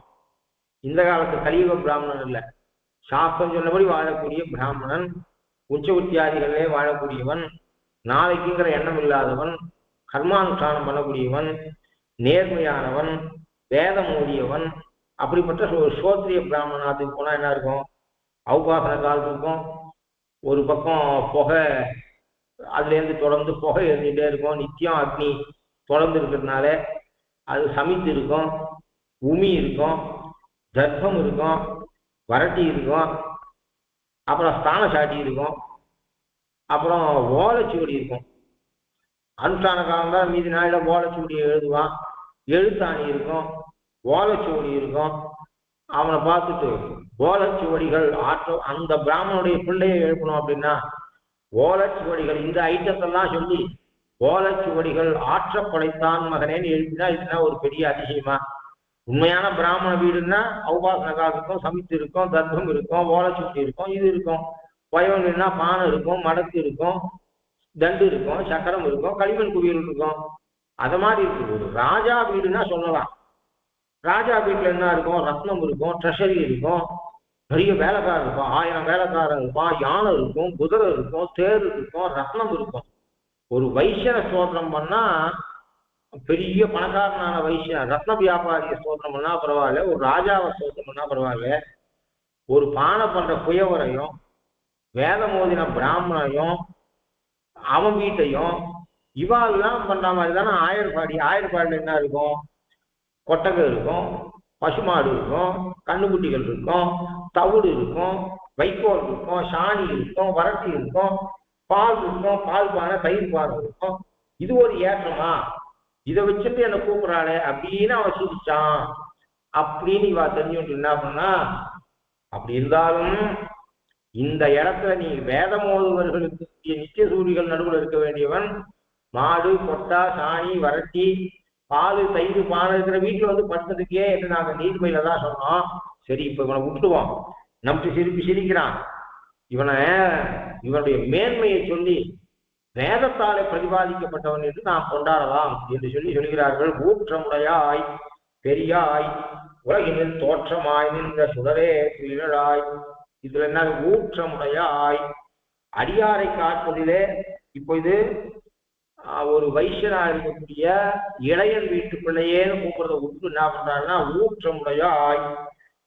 இந்த காலத்து கலியுக பிராமணன் இல்லை, சாஸ்திரம் சொன்னபடி வாழக்கூடிய பிராமணன், உச்ச உத்தியாதிகளே வாழக்கூடியவன், நாளைக்குங்கிற எண்ணம் இல்லாதவன், கர்மானுஷ்டானம் பண்ணக்கூடியவன், நேர்மையானவன், வேதம் ஓதியவன், அப்படிப்பட்ட ஒரு சோத்திரிய பிராமணத்துக்கு போனா என்ன இருக்கும்? அவுபாசன காலத்துக்கும் ஒரு பக்கம் புகை, அதுலேருந்து தொடர்ந்து புகை எரிஞ்சுட்டே இருக்கும், நித்தியம் அக்னி தொடர்ந்து இருக்கிறதுனால அது சமித்து இருக்கும், உமி இருக்கும், தர்ப்பம் இருக்கும், வரட்டி இருக்கும், அப்புறம் ஸ்தான சாட்டி இருக்கும், அப்புறம் ஓலைச்சுவடி இருக்கும். அனுஷ்டான காலம் தான் மீதி நாளில் ஓலைச்சுவடியை எழுதுவான், எழுத்தாணி இருக்கும், ஓலைச்சுவடி இருக்கும். அவனை பார்த்துட்டு ஓலைச்சுவடிகள் அந்த பிராமணனுடைய பிள்ளையை எழுப்பணும் அப்படின்னா ஓலைச்சுவடிகள் இந்த ஐட்டத்தெல்லாம் சொல்லி ஓலைச்சுவடிகள் ஆற்ற படைத்தான் மகனேன்னு எழுப்பினா இதுனா ஒரு பெரிய அதிசயமா? உண்மையான பிராமண வீடுன்னா அவுபாசன காலத்துக்கும் சமித்து இருக்கும், தர்ப்பம் இருக்கும், ஓலைச்சுவடி இருக்கும், இது இருக்கும். வயவன்னா பானை இருக்கும், மடக்கு இருக்கும், தண்டு இருக்கும், சக்கரம் இருக்கும், களிமண் குவியல் இருக்கும். அது மாதிரி இருக்குது. ஒரு ராஜா வீடுன்னா சொல்லலாம். ராஜா வீட்டில் என்ன இருக்கும்? ரத்னம் இருக்கும், ட்ரெஷரி இருக்கும், நிறைய வேலைக்காரர் இருக்கும், 1000 வேலைக்காரர் இருப்பான், யானை இருக்கும், குதிரை இருக்கும், தேர் இருக்கும், ரத்னம் இருக்கும். ஒரு வைசியனை ஸ்தோத்திரம் பண்ணா, பெரிய பணக்காரனான வைசியன் ரத்ன வியாபாரிய ஸ்தோத்திரம் பண்ணா பரவாயில்ல, ஒரு ராஜாவை ஸ்தோத்திரம் பண்ணா பரவாயில்ல, ஒரு பானை பண்ற புயவரையும் வேத மோதின பிராமணையும் அவன் வீட்டையும் இவாளெல்லாம் பண்ற மாதிரி தானே ஆயர்பாடி. ஆயர்பாடியில் என்ன இருக்கும்? கொட்டகை இருக்கும், பசுமாடு இருக்கும், கண்ணுக்குட்டிகள் இருக்கும், தவிடு இருக்கும், வைக்கோல் இருக்கும், சாணி இருக்கும், வரட்டி இருக்கும், பால் இருக்கும், பால் பானை, தயிர் பானை இருக்கும். இது ஒரு ஏற்றமா? இதை வச்சுட்டு என்னை கூப்பிடறாளே அப்படின்னு அவன் சிரிச்சான் அப்படின்னு இவா தெரிஞ்சுட்டு என்ன பண்ணா, அப்படி இருந்தாலும் இந்த இடத்துல நீ வேதமோதுவர்களுக்கு நித்திய சூரிகள் நடுவில் இருக்க வேண்டியவன். மாடு, கொட்டா, சாணி, வரட்டி, பால், தயிர் பானை இருக்கிற வீட்டில் வந்து படுத்ததுக்கே என்று நாங்கள் நீர்மையில தான் சொன்னோம். சரி, இப்போ இவனை விட்டுடுவோம். நமக்கு சிரிக்கிறான். இவனுடைய மேன்மையை சொல்லி வேதத்தாலே பிரதிபாதிக்கப்பட்டவன் என்று நாம் கொண்டாடலாம் என்று சொல்லி சொல்கிறார்கள். ஊற்றமுடையாய் பெரியாய் உலகினில் தோற்றமாய் நின்ற சுடரே திரளாய். இதுல என்ன? ஊற்றமுடையாய், அடியாரை காப்பதிலே. இப்போ இது ஒரு வைசியனா இருக்கக்கூடிய இளையன் வீட்டு பிள்ளையேன்னு கூப்பிடுறத விட்டு என்ன பண்றாருன்னா, ஊற்றமுடையாய்,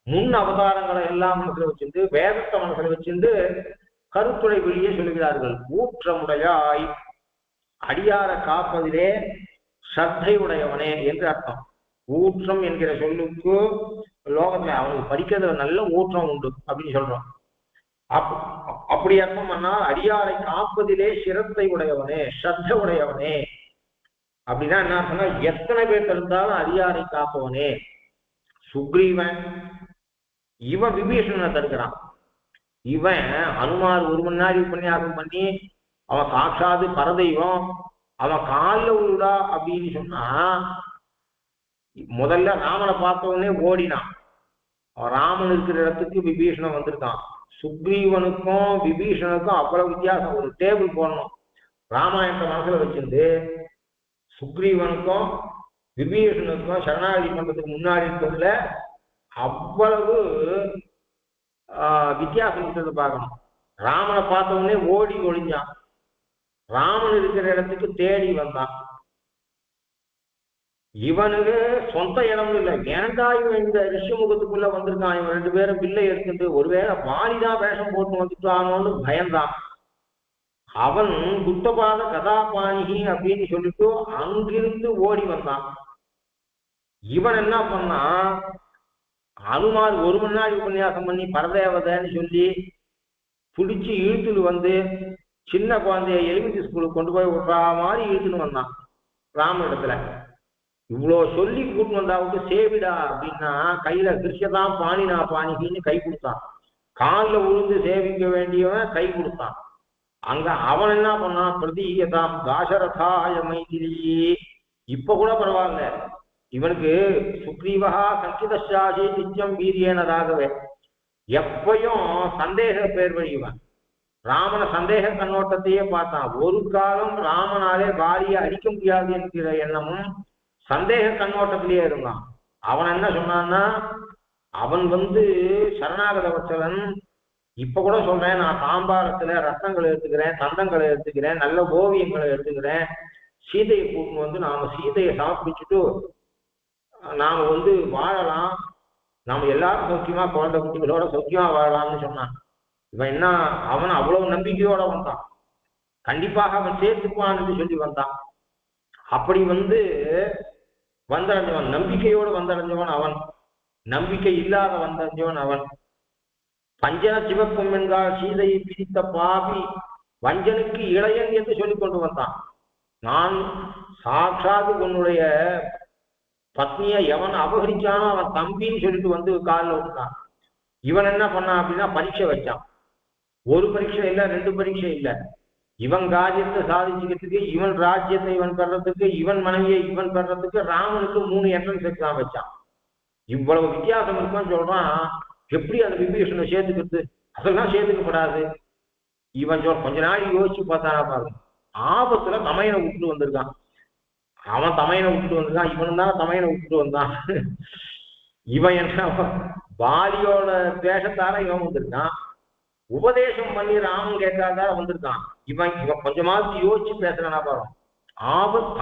முன் அவதாரங்களை எல்லாம் மனசுல வச்சிருந்து, வேதத்தை மனசுல வச்சிருந்து கருத்துரை வெளியே சொல்கிறார்கள். ஊற்றமுடையாய், அடியாரை காப்பதிலே ஸ்ரத்தை உடையவனே என்று அர்த்தம். ஊற்றம் என்கிற சொல்லுக்கு லோகத்துல அவனுக்கு படிக்கிறதுல நல்ல ஊற்றம் உண்டு அப்படின்னு சொல்றோம். அப்படி அர்த்தம் பண்ணால் அடியாரை காப்பதிலே சிரத்தை உடையவனே, ஸ்ரத்த உடையவனே. அப்படின்னா என்ன சொன்னா, எத்தனை பேர் இருந்தாலும் அடியாரை காப்பவனே. சுக்ரீவன் இவன் விபீஷணனை தடுக்கிறான். இவன் அனுமார் ஒரு மணி நேரம் உபன்யாசம் பண்ணி அவன் சாட்சாது பரதெய்வம், அவன் காலில் விழுடா அப்படின்னு சொன்னா, முதல்ல ராமனை பார்த்தவனே ஓடினான். ராமன் இருக்கிற இடத்துக்கு விபீஷணன் வந்திருக்கான். சுக்ரீவனுக்கும் விபீஷணனுக்கும் அவ்வளவு வித்தியாசம். ஒரு டேபிள் போடணும், ராமாயணத்தை மனசுல வச்சிருந்து சுக்ரீவனுக்கும் விபீஷணனுக்கும் சரணாகதி பண்றதுக்கு முன்னாடி இருக்கிறதுல அவ்வளவு வித்தியாசம் இருக்கிறத பார்க்கணும். ராமனை பார்த்தவனே ஓடி ஒழிஞ்சான், ராமன் இருக்கிற இடத்துக்கு தேடி வந்தான். இவனுக்கு சொந்த இடம் இல்லை. ஏன்டா இவன் இந்த ரிஷிமுகத்துக்குள்ள வந்திருக்கான்? இவன் 2 பேரும் பிள்ளை எடுத்துட்டு ஒருவேளை வாலிதான் வேஷம் போட்டு வந்துட்டானோன்னு பயந்தான். அவன் குத்தபாத கதாபாணிகி அப்படின்னு சொல்லிட்டு அங்கிருந்து ஓடி வந்தான். இவன் என்ன பண்ணா, அனுமார் ஒரு மணி நேரம் உபன்யாசம் பண்ணி பரதேவதைன்னு சொல்லி பிடிச்சி இழுத்துட்டு வந்து சின்ன குழந்தைய எலிமெண்ட்ரி ஸ்கூலுக்கு கொண்டு போய் விடுறா மாதிரி இழுத்துன்னு வந்தான் ராம இடத்துல. இவ்வளோ சொல்லி கூட்டு வந்தாவுக்கு சேவிடா அப்படின்னா கையில கிருஷ்ணதான் பாணினா பாணிகின்னு கை கொடுத்தான். காலில் விழுந்து சேவிக்க வேண்டியவன் கை கொடுத்தான். அங்க அவன் என்ன பண்ணான், பிரதீயதாம் தாசரதாய மைதிலி. இப்ப கூட பரவாயில்ல, இவனுக்கு சுக்ரீவகா சங்கிதாசி நித்தியம் வீரியேனதாகவே எப்பயும் சந்தேக பேர் வழிவன். ராமனை சந்தேக கண்ணோட்டத்தையே பார்த்தான். ஒரு காலம் ராமனாலே வாலியை அடிக்க முடியாது என்கிற எண்ணமும் சந்தேக கண்ணோட்டத்திலேயே இருந்தான். அவன் என்ன சொன்னான்னா, அவன் சரணாகத வச்சவன். இப்ப கூட சொல்றேன், நான் தாம்பாரத்துல ரத்தங்களை எடுத்துக்கிறேன், தந்தங்களை எடுத்துக்கிறேன், நல்ல ஓவியங்களை எடுத்துக்கிறேன், சீதையை கூட்டு நாம சீதையை சமர்ப்பிச்சுட்டு நாம வாழலாம், நாம எல்லாரும் சௌக்கியமா குழந்தை குட்டிகளோட சௌக்கியமா வாழலாம்னு சொன்னான். இவன் என்ன, அவன் அவ்வளவு நம்பிக்கையோட வந்தான். கண்டிப்பாக அவன் சேர்த்துக்குவான்னு சொல்லி வந்தான். அப்படி வந்தடைஞ்சவன், நம்பிக்கையோடு வந்தடைஞ்சவன் அவன், நம்பிக்கை இல்லாத வந்தடைஞ்சவன் அவன். பஞ்சன சிவக்கும் என்றால் சீதையை பிரித்த பாவி வஞ்சனுக்கு இளையன் என்று சொல்லிக் கொண்டு வந்தான். நான் சாட்சாது உன்னுடைய பத்னியை எவன் அபகரிச்சானோ அவன் தம்பின்னு சொல்லிட்டு காலில் விட்டான். இவன் என்ன பண்ணான் அப்படின்னா, பரீட்சை வச்சான். ஒரு பரீட்சை இல்லை, 2 பரீட்சை இல்லை. இவன் காரியத்தை சாதிச்சுக்கிறதுக்கு, இவன் ராஜ்யத்தை இவன் பெறறதுக்கு, இவன் மனைவியை இவன் பெறறதுக்கு ராமனுக்கு 3 என்ட்ரன்ஸ் எக்ஸாம் வச்சான். இவ்வளவு வித்தியாசம் இருக்குன்னு சொல்றான். எப்படி அந்த விபீஷனை சேர்த்துக்கிறது? அதெல்லாம் சேர்த்துக்கப்படாது. இவன் கொஞ்ச நாள் யோசிச்சு பார்த்தானா பாருங்க. ஆபத்துல தமையனை விட்டுட்டு வந்திருக்கான். அவன் தமையனை விட்டுட்டு வந்திருக்கான், இவன் தான் தமையனை விட்டுட்டு வந்தான். இவன் என்ன, பாலியோட தேசத்தால இவன் வந்திருக்கான். உபதேசம் பண்ணி ராமன் கேட்காதால வந்திருக்கான். இவன் கொஞ்சமாவது யோசிச்சு பேசுறானா பாரு.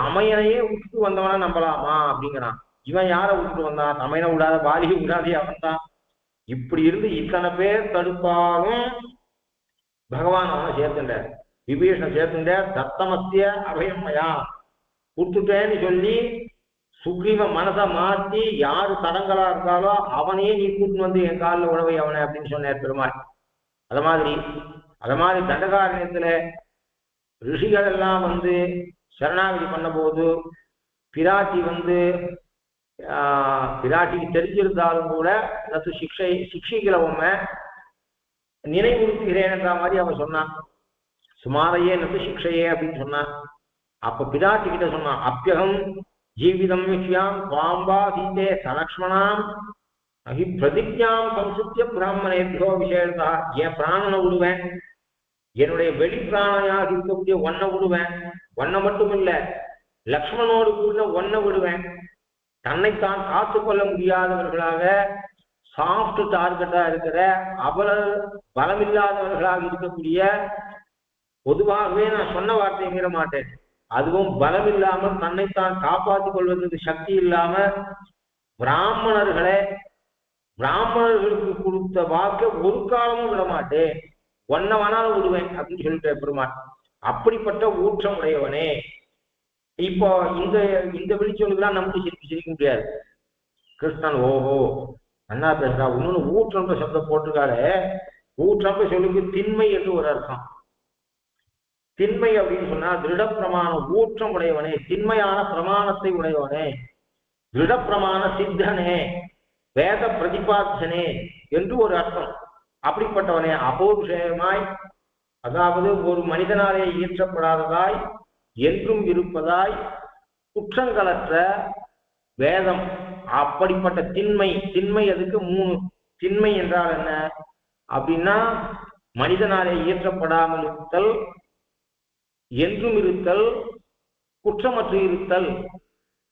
தமையனையே விட்டுட்டு வந்தவனா நம்பலாமா அப்படிங்கிறான். இவன் யாரை விட்டுட்டு வந்தான்? தமையனை விடாத, பாலியை விடாதே அவன் தான். இப்படி இருந்து இத்தனை பேர் தடுப்பாலும் பகவான் அவனை சேர்த்துட்டார், விபீஷனை சேர்த்துட்டார். தத்தமத்திய அபயம்மையா கொடுத்துட்டேன்னு சொல்லி சுக்ரீவ மனசை மாற்றி யாரு தடங்களா இருக்காலோ அவனையே நீ கூட்டு என் காலில் உழவை அவனை அப்படின்னு சொன்னார் பெருமாள். அது மாதிரி தண்டகாரண்யத்துல ரிஷிகள் எல்லாம் சரணாகதி பண்ண போது பிராட்டி பிராட்டிக்கு தெரிஞ்சிருந்தாலும் கூட சிக்ஷைகளை நினைவுறுத்துகிறேன்ற மாதிரி அவன் சொன்னான். சுமாரையே நத்து சிக்ஷையே அப்படின்னு சொன்னான். அப்ப பிராட்டி கிட்ட சொன்னான், அப்பியகம் ஜீவிதம் விஷயாம் பாம்பா சீதே சலக்ஷ்மணாம் அஹி பிரதிஜாம் சம்சுத்திய பிராமணேபியோ விசேஷதா. என் பிராணனை விடுவேன், என்னுடைய வெளி பிராணையாக இருக்கக்கூடிய ஒன்னை விடுவேன். ஒன்னை மட்டும் இல்ல, லக்ஷ்மணோடு கூட ஒன்னை விடுவேன். தன்னைத்தான் காத்து கொள்ள முடியாதவர்களாக, சாஃப்ட் டார்கெட்டா இருக்கிற பலமில்லாதவர்களாக இருக்கக்கூடிய, பொதுவாகவே நான் சொன்ன வார்த்தையை மீற மாட்டேன், அதுவும் பலம் இல்லாமல் தன்னைத்தான் காப்பாற்றிக் கொள்வதற்கு சக்தி இல்லாம பிராமணர்களுக்கு கொடுத்த வாக்க ஒரு காலமும் விட மாட்டேன், ஒன்ன வேணாலும் விடுவேன் அப்படின்னு சொல்லிட்டு பெருமாள். அப்படிப்பட்ட ஊற்றம் உடையவனே. இப்போ இந்த வெளிச்சொல்லுக்கெல்லாம் நமக்கு சிரிக்க முடியாது. கிருஷ்ணன் ஓஹோ அண்ணா பேசுறா, இன்னொன்னு ஊற்றம்ன்ற சப்தம் போட்டிருக்காரு. ஊற்றம்ன்ற சொல்லுக்கு திண்மை என்று ஒரு அர்த்தம். திண்மை அப்படின்னு சொன்னா திருட பிரமாணம், ஊற்றம் உடையவனே, திண்மையான பிரமாணத்தை உடையவனே, திருட பிரமாண சித்தனே, வேத பிரதிபாத்தனே என்று ஒரு அர்த்தம். அப்படிப்பட்டவனே, அபௌருஷமாய், அதாவது ஒரு மனிதனாலே இயற்றப்படாததாய், என்றும் இருப்பதாய், குற்றங்களற்ற வேதம். அப்படிப்பட்ட திண்மை அதுக்கு 3. திண்மை என்றால் என்ன அப்படின்னா, மனிதனாலே இயற்றப்படாமல் இருத்தல், என்றும் இருத்தல், குற்றமற்று இருத்தல்.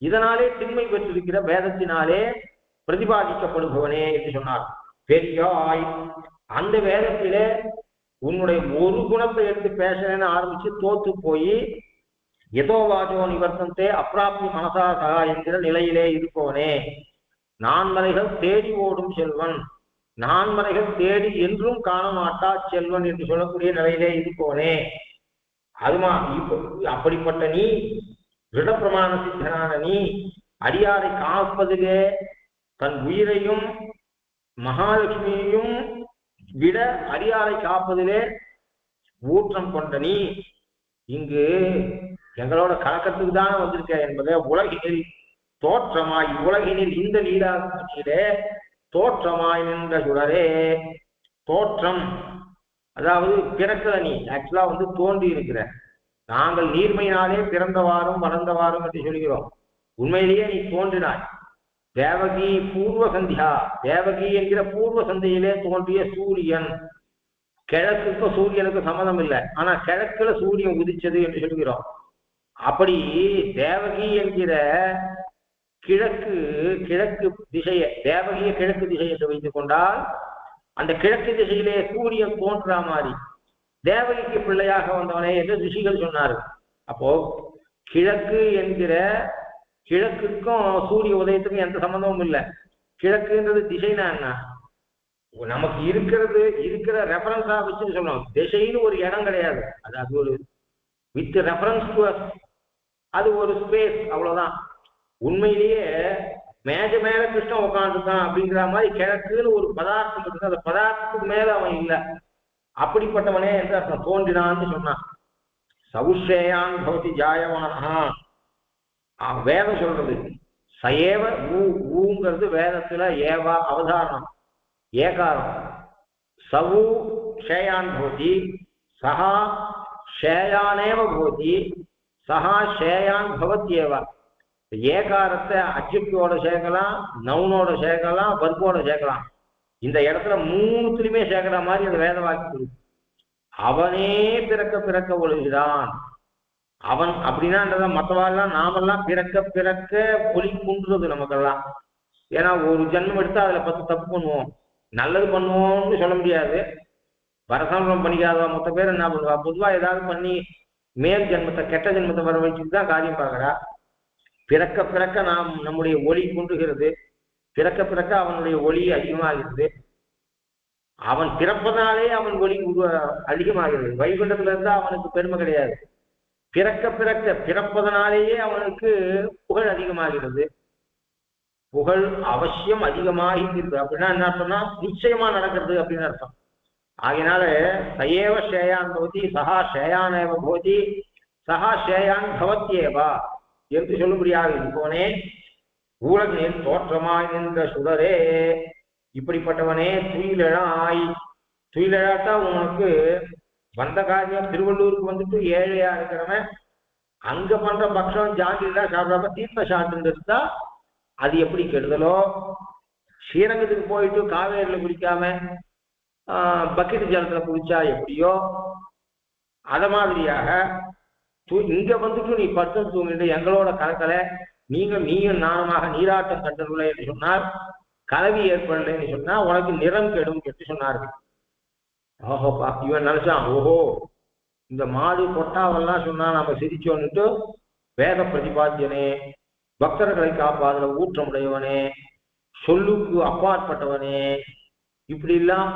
இதனாலே திண்மை பெற்றிருக்கிற வேதத்தினாலே பிரதிபாதிக்கப்படுபவனே என்று சொன்னார். பெரியாய், அந்த வேதத்திலே உன்னுடைய ஒரு குணத்தை எடுத்து பேசுறேன்னு ஆரம்பிச்சு தோத்து போய் எதோ வாஜோ நிவர்த்தந்தே அப்பிராப்தி மனசாசா என்கிற நிலையிலே இருப்பவனே, நான்மறைகள் தேடி ஓடும் செல்வன், நான்மறைகள் தேடி என்றும் காண மாட்டா செல்வன் என்று சொல்லக்கூடிய நிலையிலே இருப்பவனே. அதுமா அப்படிப்பட்ட நீ, திருடப்பிரமாண சித்தனான நீ, அடியாரை காப்பதிலே தன் உயிரையும் மகாலட்சுமியையும் விட அடியாரை காப்பதிலே ஊற்றம் கொண்ட நீ இங்கு எங்களோட கலக்கத்துக்கு தானே வந்திருக்க என்பதை உலகினில் தோற்றமாய், உலகினில் இந்த நீராகத்திலே தோற்றமாய் நின்ற சுடரே. தோற்றம் அதாவது பிறக்கிற நீ ஆக்சுவலா தோன்றி இருக்கிற. நாங்கள் நீர்மையினாலே பிறந்தவாறும் வளர்ந்தவாறும் என்று சொல்கிறோம். உண்மையிலேயே நீ தோன்றினாய். தேவகி பூர்வ சந்தியா, தேவகி என்கிற பூர்வ சந்தையிலே தோன்றிய சூரியன், கிழக்குக்கும் சூரியனுக்கும் சம்மதம் இல்லை, ஆனா கிழக்குல சூரியன் உதிச்சது என்று சொல்கிறோம். அப்படி தேவகி என்கிற கிழக்கு கிழக்கு திசையை, தேவகிய கிழக்கு திசை என்று வைத்துக் கொண்டால் அந்த கிழக்கு திசையிலே சூரியன் தோன்றா மாதிரி தேவகிக்கு பிள்ளையாக வந்தவனே என்று ரிஷிகள் சொன்னார்கள். அப்போ கிழக்கு என்கிற கிழக்குக்கும் சூரிய உதயத்துக்கும் எந்த சம்பந்தமும் இல்லை. கிழக்குன்றது திசைனா என்ன, நமக்கு இருக்கிற ரெஃபரன்ஸா வச்சு சொல்லணும். திசைன்னு ஒரு இடம் கிடையாது, அது ஒரு வித் ரெஃபரன்ஸ் டு அது ஒரு ஸ்பேஸ், அவ்வளவுதான். உண்மையிலேயே மேஜ மேல கிருஷ்ணன் உட்காந்துருக்கான் அப்படிங்கிற மாதிரி கிழக்குன்னு ஒரு பதார்த்தம் இருக்கு, அந்த பதார்த்தத்துக்கு மேல அவன் இல்லை. அப்படிப்பட்டவனே என்று அர்த்தம், தோன்றினான்னு சொன்னான். சவுஷேயான் பவதி ஜாயமானா வேதம் சொல்றது. சயேவ ஊங்கிறது வேதத்துல ஏவா அவதாரணம், ஏகாரம். சவு ஷேயான் பவதி, சஹா ஷேயானேவ பவதி, சஹா ஷேயான் பவத்யேவா. ஏகாரத்தை அட்ஜெக்டிவோட சேர்க்கலாம், நவுனோட சேர்க்கலாம், வர்க்கோட சேர்க்கலாம். இந்த இடத்துல மூணுத்துலயுமே சேர்க்கிற மாதிரி அந்த வேத வாக்கியம். அவனே பிறக்க ஒழுகிறான். அவன் அப்படின்னா மற்றவாள்லாம் நாமெல்லாம் பிறக்க ஒளி குன்றது நமக்கெல்லாம். ஏன்னா ஒரு ஜென்மம் எடுத்தா அதுல 10 தப்பு பண்ணுவோம், நல்லது பண்ணுவோம்னு சொல்ல முடியாது. வரசம்பளம் பண்ணிக்காத மொத்த பேர் என்ன பண்ணுவா, பொதுவா ஏதாவது பண்ணி மேல் ஜென்மத்தை கெட்ட ஜென்மத்தை வர வச்சுட்டு தான் காரியம் பார்க்கறா. பிறக்க நாம் நம்முடைய ஒளி குன்றுகிறது, பிறக்க அவனுடைய ஒளி அதிகமாகிறது. அவன் பிறப்பதனாலே அவன் ஒளி அதிகமாகிறது. வைகுண்டத்துல இருந்தா அவனுக்கு பெருமை கிடையாது, பிறப்பதனாலேயே அவனுக்கு புகழ் அதிகமாகிறது. புகழ் அவசியம் அதிகமாகிறது அப்படின்னா என்ன அர்த்தம்னா நிச்சயமா நடக்கிறது அப்படின்னு அர்த்தம். ஆகினால சயேவ ஷேயான் பவதி, சஹா ஷேயானேவ பவதி, சஹா ஷேயான் பவத்யேவா என்று சொல்லும்படியாக இருப்பவனே, ஊழலில் தோற்றமாய் நின்ற சுடரே, இப்படிப்பட்டவனே துயிலழாட்டா உனக்கு வந்த காரியம். திருவள்ளூருக்கு வந்துட்டு ஏழையா இருக்கிறவன் அங்க பண்ற பக்ஷம் ஜாங்கிலா சாப்பிடாம தீர்த்த சாப்பிட்டு இருந்தா அது எப்படி கெடுதலோ, ஸ்ரீரங்கத்துக்கு போயிட்டு காவேரியில குளிக்காம பக்கெட் ஜலத்துல குளிச்சா எப்படியோ, அத மாதிரியாக இங்க வந்துட்டு நீ படுத்து தூங்கிட்டு எங்களோட கலக்கலை, நீயும் நானுமாக நீராட்டம் கண்டதுள்ள என்று சொன்னால், கலவி ஏற்படலைன்னு சொன்னா உனக்கு நிறம் கெடும் என்று சொன்னார்கள். ஓஹோப்பா, இவன் நினைச்சான், ஓஹோ இந்த மாடு கொட்டாவெல்லாம் சொன்னா நம்ம சிரிச்சோன்னுட்டு, வேத பிரதிபாத்தியனே, பக்தர்களை காப்பாதுல ஊற்றமுடையவனே, சொல்லுக்கு அப்பாற்பட்டவனே, இப்படி எல்லாம்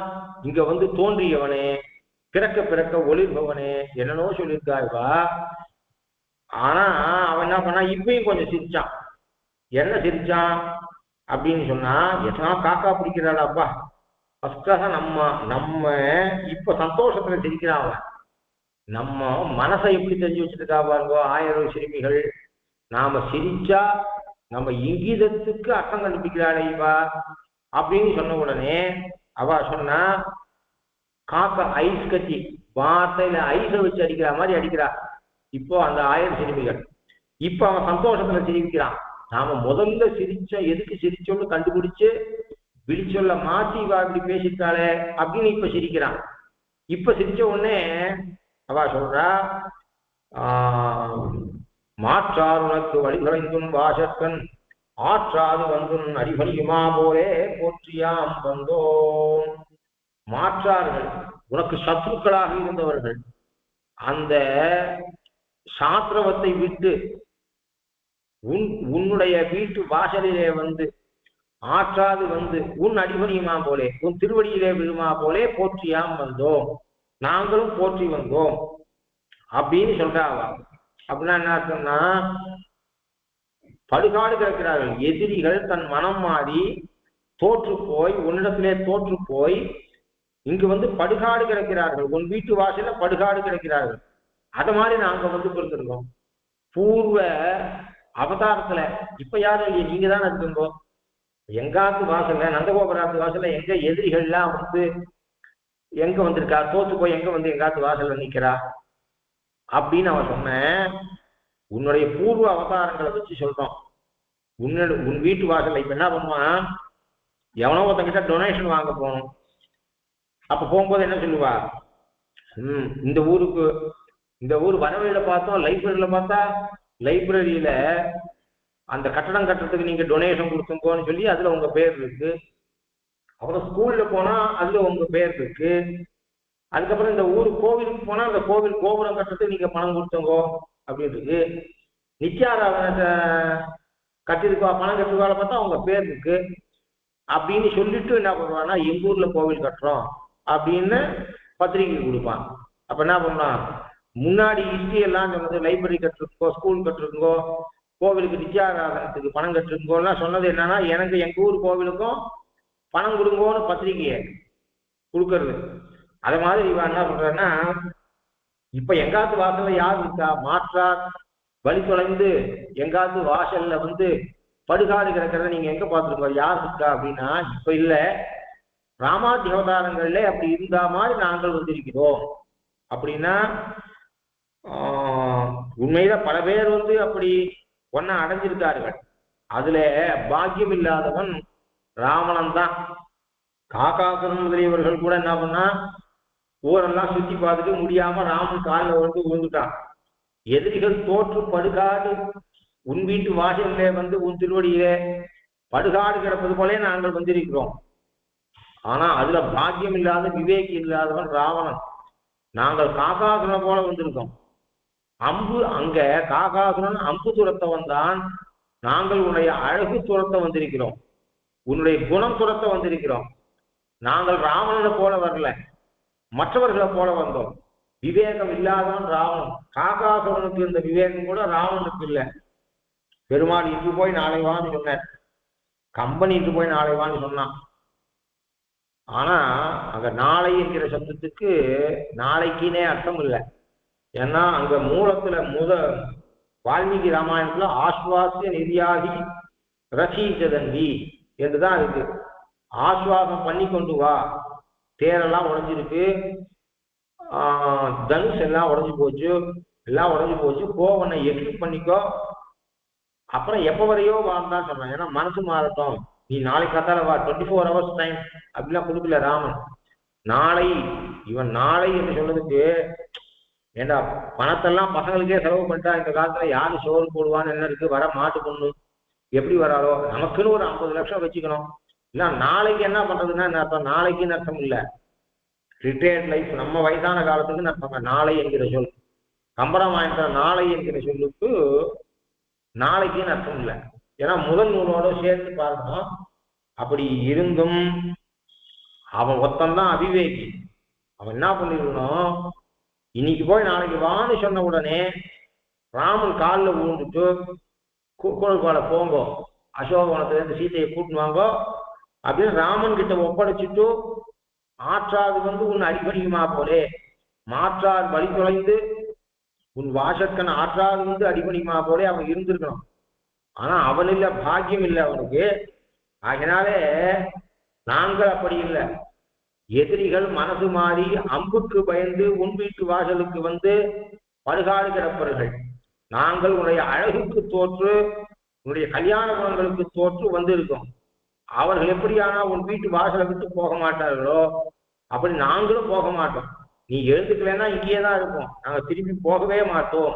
இங்க வந்து தோன்றியவனே, பிறக்க ஒளிர்பவனே, என்னன்னோ சொல்லியிருக்காய்வா. ஆனா அவன் என்ன பண்ணா, இப்பயும் கொஞ்சம் சிரிச்சான். என்ன சிரிச்சான் அப்படின்னு சொன்னா, எத்தனா காக்கா பிடிக்கிறாள் அப்பா, ஃபர்ஸ்டாக நம்ம இப்ப சந்தோஷத்துல சிரிக்கிறான் அவன். நம்ம மனசை எப்படி தெரிஞ்சு வச்சுருக்கா பாருங்கோ 1000 சிறுமிகள். நாம சிரிச்சா நம்ம இங்கீதத்துக்கு அர்த்தம் கண்டுபிடிக்கிறாளேவா அப்படின்னு சொன்ன உடனே அவ சொன்னா, காக்கா ஐஸ் கட்டி வார்த்தையில ஐஸை வச்சு அடிக்கிற மாதிரி அடிக்கிறா. இப்போ அந்த 1000 சிறுமிகள் இப்ப அவன் சந்தோஷத்துல சிரிக்கிறான். நாம முதல்ல எதுக்கு சிரிச்சோன்னு கண்டுபிடிச்சு விழிச்சொல்ல மாத்தி வா இப்படி பேசிட்டாளே அப்படின்னு இப்ப சிரிக்கிறான். இப்ப சிரிச்ச உடனே அவ சொல்றா, மாற்றார் உனக்கு வழிகுறைந்தும் வாசற்கண் ஆற்றாது வந்தும் அடிபணியுமா போலே போற்றியாம் வந்தோம். மாற்றார்கள் உனக்கு சத்துருக்களாக இருந்தவர்கள் அந்த சாத்திரவத்தை விட்டு உன்னுடைய வீட்டு வாசலிலே வந்து ஆற்றாது வந்து உன் அடிபணியுமா போலே, உன் திருவடியிலே விழுமா போலே போற்றியாம் வந்தோம், நாங்களும் போற்றி வந்தோம் அப்படின்னு சொல்றாவா. அப்படின்னா என்ன அர்த்தம்னா, படுகாடு கிடக்கிறார்கள் எதிரிகள், தன் மனம் மாறி தோற்று போய் உன்னிடத்திலே தோற்று போய் இங்கு வந்து படுகாடு கிடக்கிறார்கள், உன் வீட்டு வாசல படுகாடு கிடக்கிறார்கள். அத மாதிரி நாங்க வந்து கொடுத்துருக்கோம். பூர்வ அவதாரத்துல இப்ப யாரும் இல்லையே, நீங்க தான் இருக்குங்கோ. எங்காத்து வாசல்ல, நந்தகோபுராத்து வாசல்ல எங்க எதிரிகள்லாம் வந்து எங்க வந்திருக்கா, தோத்து போய் எங்க வந்து எங்காத்து வாசல்ல நிக்கிறா அப்படின்னு அவன் சொன்ன. உன்னுடைய பூர்வ அவதாரங்களை வச்சு சொல்றோம். உன் வீட்டு வாசல்ல இப்ப என்ன பண்ணுவான், எவனோ ஒருத்தங்கிட்ட டொனேஷன் வாங்க போகணும். அப்ப போகும்போது என்ன சொல்லுவா, இந்த ஊருக்கு இந்த ஊர் வரவையில பார்த்தோம், லைப்ரரியில பார்த்தா லைப்ரரியில அந்த கட்டடம் கட்டுறதுக்கு நீங்க டொனேஷன் கொடுத்துங்கோன்னு சொல்லி அதுல உங்க பேர் இருக்கு. அப்புறம் ஸ்கூல்ல போனா அதுல உங்க பேர் இருக்கு. அதுக்கப்புறம் இந்த ஊர் கோவிலுக்கு போனா அந்த கோவில் கோபுரம் கட்டுறதுக்கு நீங்க பணம் கொடுத்தங்கோ அப்படின்னு இருக்கு. நித்யாராதனை கட்டிருக்கா பணம் கட்டிருக்கால பார்த்தா அவங்க பேர் இருக்கு. அப்படின்னு சொல்லிட்டு என்ன பண்ணுவான்னா எங்க ஊர்ல கோவில் கட்டுறோம் அப்படின்னு பத்திரிகை கொடுப்பான். அப்ப என்ன பண்ணலாம், முன்னாடி ஹிஸ்டரி எல்லாம் சொன்னது லைப்ரரி கட்டிருக்கோ, ஸ்கூல் கட்டிருக்கோ, கோவிலுக்கு நித்யாராதனத்துக்கு பணம் கட்டிருக்கோம்லாம் சொன்னது என்னன்னா எனக்கு எங்க ஊர் கோவிலுக்கும் பணம் கொடுங்கோன்னு பத்திரிகையை கொடுக்கறது. அது மாதிரி இவன் என்ன பண்றன்னா இப்ப எங்காத்து வாசல்ல யார் இருக்கா, மாற்றார் வழி தொலைந்து எங்காத்து வாசல்ல வந்து படுகாடு கிடக்கிறத நீங்க எங்க பார்த்துருக்கோம், யார் இருக்கா அப்படின்னா இப்ப இல்ல, ராமாதி அவதாரங்கள்ல அப்படி இருந்தா மாதிரி நாங்கள் வந்திருக்கிறோம் அப்படின்னா உண்மையில பல பேர் வந்து அப்படி ஒன்ன அடைஞ்சிருக்கார்கள். அதுல பாக்கியம் இல்லாதவன் ராவணன் தான். காக்காசுரன் முதலியவர்கள் கூட என்ன பண்ணா ஊரெல்லாம் சுத்தி பார்த்துட்டு முடியாம ராமன் காலில் வந்து விழுந்துட்டான். எதிரிகள் தோற்று படுகாடு உன் வீட்டு வாசலிலே வந்து உன் திருவடியிலே படுகாடு கிடப்பது போலே நாங்கள் வந்திருக்கிறோம். ஆனா அதுல பாக்கியம் இல்லாத விவேகி இல்லாதவன் ராவணன். நாங்கள் காக்காசுரன் போல வந்திருக்கோம். அம்பு அங்க காக்காசுரன் அம்பு துரத்த வந்தான், நாங்கள் உன்னுடைய அழகு துரத்த வந்திருக்கிறோம், உன்னுடைய குணம் துரத்த வந்திருக்கிறோம். நாங்கள் ராவணனை போல வரல, மற்றவர்களை போல வந்தோம். விவேகம் இல்லாதவன் ராவணன். காக்காசுரனுக்கு இருந்த விவேகம் கூட ராவணனுக்கு இல்லை. பெருமாள் இன்று போய் நாளை வான்னு சொன்னார், கம்பெனி இன்று போய் நாளை வான்னு சொன்னான். ஆனா அங்க நாளை என்கிற சப்தத்துக்கு நாளைக்குனே அர்த்தம் இல்லை. ஏன்னா அங்க மூலத்துல வால்மீகி ராமாயணத்துல ஆஸ்வாசிய நிதியாகி ரசீச்சதன்வி என்றுதான் இருக்கு. ஆஸ்வாசம் பண்ணி கொண்டு வா, தேரெல்லாம் உடைஞ்சிருக்கு, தனுஷ் எல்லாம் உடஞ்சு போச்சு, எல்லாம் உடஞ்சு போச்சு, கோவனை எக்ஸிட் பண்ணிக்கோ, அப்புறம் எப்ப வரையோ வான்னு சொன்னான். ஏன்னா மனசு மாறட்டும், நீ நாளைக்கு காத்தால வா, 24 hours டைம் அப்படிலாம் கொடுக்கல ராமன். நாளை இவன் நாளை என்று சொல்றதுக்கு ஏண்டா பணத்தெல்லாம் பசங்களுக்கே செலவு பண்ணிட்டா இந்த காலத்துல யாரு சோறு போடுவான்னு என்ன இருக்கு, வர மாட்டு பொண்ணு எப்படி வராளோ, நமக்குன்னு ஒரு 50 லட்சம் வச்சுக்கணும். இல்ல நாளைக்கு என்ன பண்றதுன்னா என்ன அர்த்தம், நாளைக்குன்னு அர்த்தம் இல்ல, ரிட்டையர்ட் லைஃப் நம்ம வயதான காலத்துக்குன்னு அர்த்தம் நாளை என்கிற சொல். கம்பராமாயணத்துல நாளை என்கிற சொல்லுக்கு நாளைக்குன்னு அர்த்தம் இல்லை. ஏன்னா முதல் நூலோட சேர்த்து பார்க்கணும். அப்படி இருந்தும் அவன் ஒத்தந்தான் அவிவேகி. அவன் என்ன பண்ணிருக்கணும், இன்னைக்கு போய் நாளைக்கு வான்னு சொன்ன உடனே ராமன் காலில் விழுந்துட்டு கோழிப்பால போங்கோ, அசோகவனத்திலிருந்து சீதையை கூட்டின்னு வாங்கோ அப்படின்னு ராமன் கிட்ட ஒப்படைச்சிட்டு, ஆற்றாது வந்து உன் அடிபடியுமா போலே, மாற்றார் வழி தொலைந்து உன் வாசக்கன் ஆற்றாது வந்து அடிபடியுமா போலே அவன் இருந்திருக்கணும். ஆனா அவன் இல்ல, பாக்கியம் இல்லை அவனுக்கு. ஆகினாலே நாங்கள் அப்படி இல்லை. எதிரிகள் மனசு மாறி அம்புக்கு பயந்து உன் வீட்டு வாசலுக்கு வந்து படுகாடு கிடப்பவர்கள். நாங்கள் உன்னுடைய அழகுக்கு தோற்று உன்னுடைய கல்யாண குணங்களுக்கு தோற்று வந்திருக்கோம். அவர்கள் எப்படியானா உன் வீட்டு வாசலை விட்டு போக மாட்டார்களோ அப்படி நாங்களும் போக மாட்டோம். நீ எழுந்துக்கலைன்னா இங்கேயே தான் இருப்போம், நாங்கள் திரும்பி போகவே மாட்டோம்.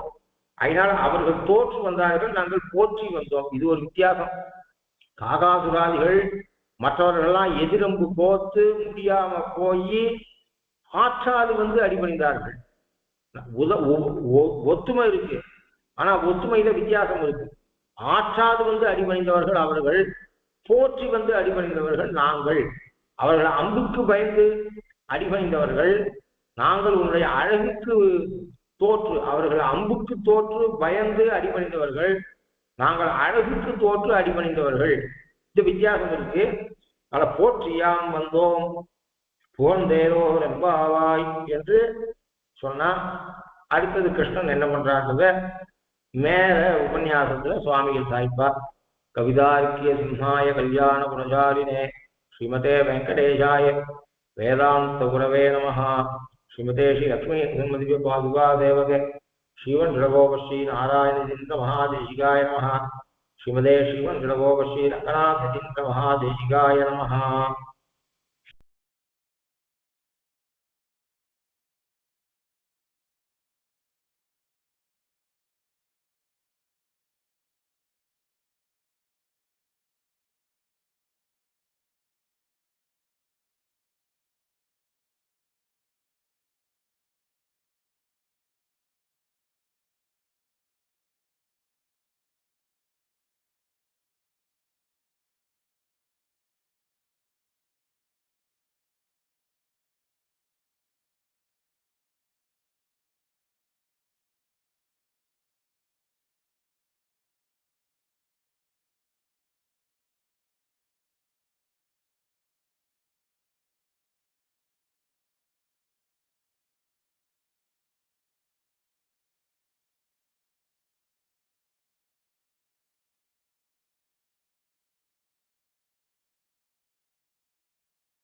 அதனால அவர்கள் தோற்று வந்தார்கள், நாங்கள் போற்றி வந்தோம். இது ஒரு வித்தியாசம். காகாசுராதிகள் மற்றவர்கள்லாம் எதிரம்பு கோத்து முடியாம போய் ஆற்றாது வந்து அடிபணிந்தார்கள். ஒத்துமை இருக்கு, ஆனா ஒத்துமையில வித்தியாசம் இருக்கு. ஆற்றாது வந்து அடிபணிந்தவர்கள் அவர்கள், போற்றி வந்து அடிபணிந்தவர்கள் நாங்கள். அவர்கள் அம்புக்கு பயந்து அடிபணிந்தவர்கள் நாங்கள். உன்னுடைய அழகுக்கு தோற்று, அவர்கள் அம்புக்கு தோற்று பயந்து அடிபணிந்தவர்கள் நாங்கள். அழகுக்கு தோற்று அடிபணிந்தவர்கள். இந்த வித்தியாசம் இருக்கு. அதை போற்றியாம் வந்தோம் போந்தேரோ ரெம்பாவாய் என்று சொன்னா, அடுத்தது கிருஷ்ணன் என்ன பண்றாங்க மேல உபன்யாசத்துல சுவாமிகள் சாய்ப்பா. கவிதாக்கிய சிம்ஹாய கல்யாண குணசாலினே ஸ்ரீமதே வெங்கடேஷாய வேதாந்த குரவே நமஹ. ஸ்ரீமதே ஸ்ரீ லக்ஷ்மி திருமதி பாதுகா தேவகே ஸ்ரீவன் ஜடகோபஸ்ரீ நாராயணஜிந்திர மகாதேசிகாய நமஹ. ஸ்ரீமதே ஸ்ரீவன் ஜடகோபஸ்ரீ ரங்கநாதஜிந்திர மகாதேசிகாய நமஹ.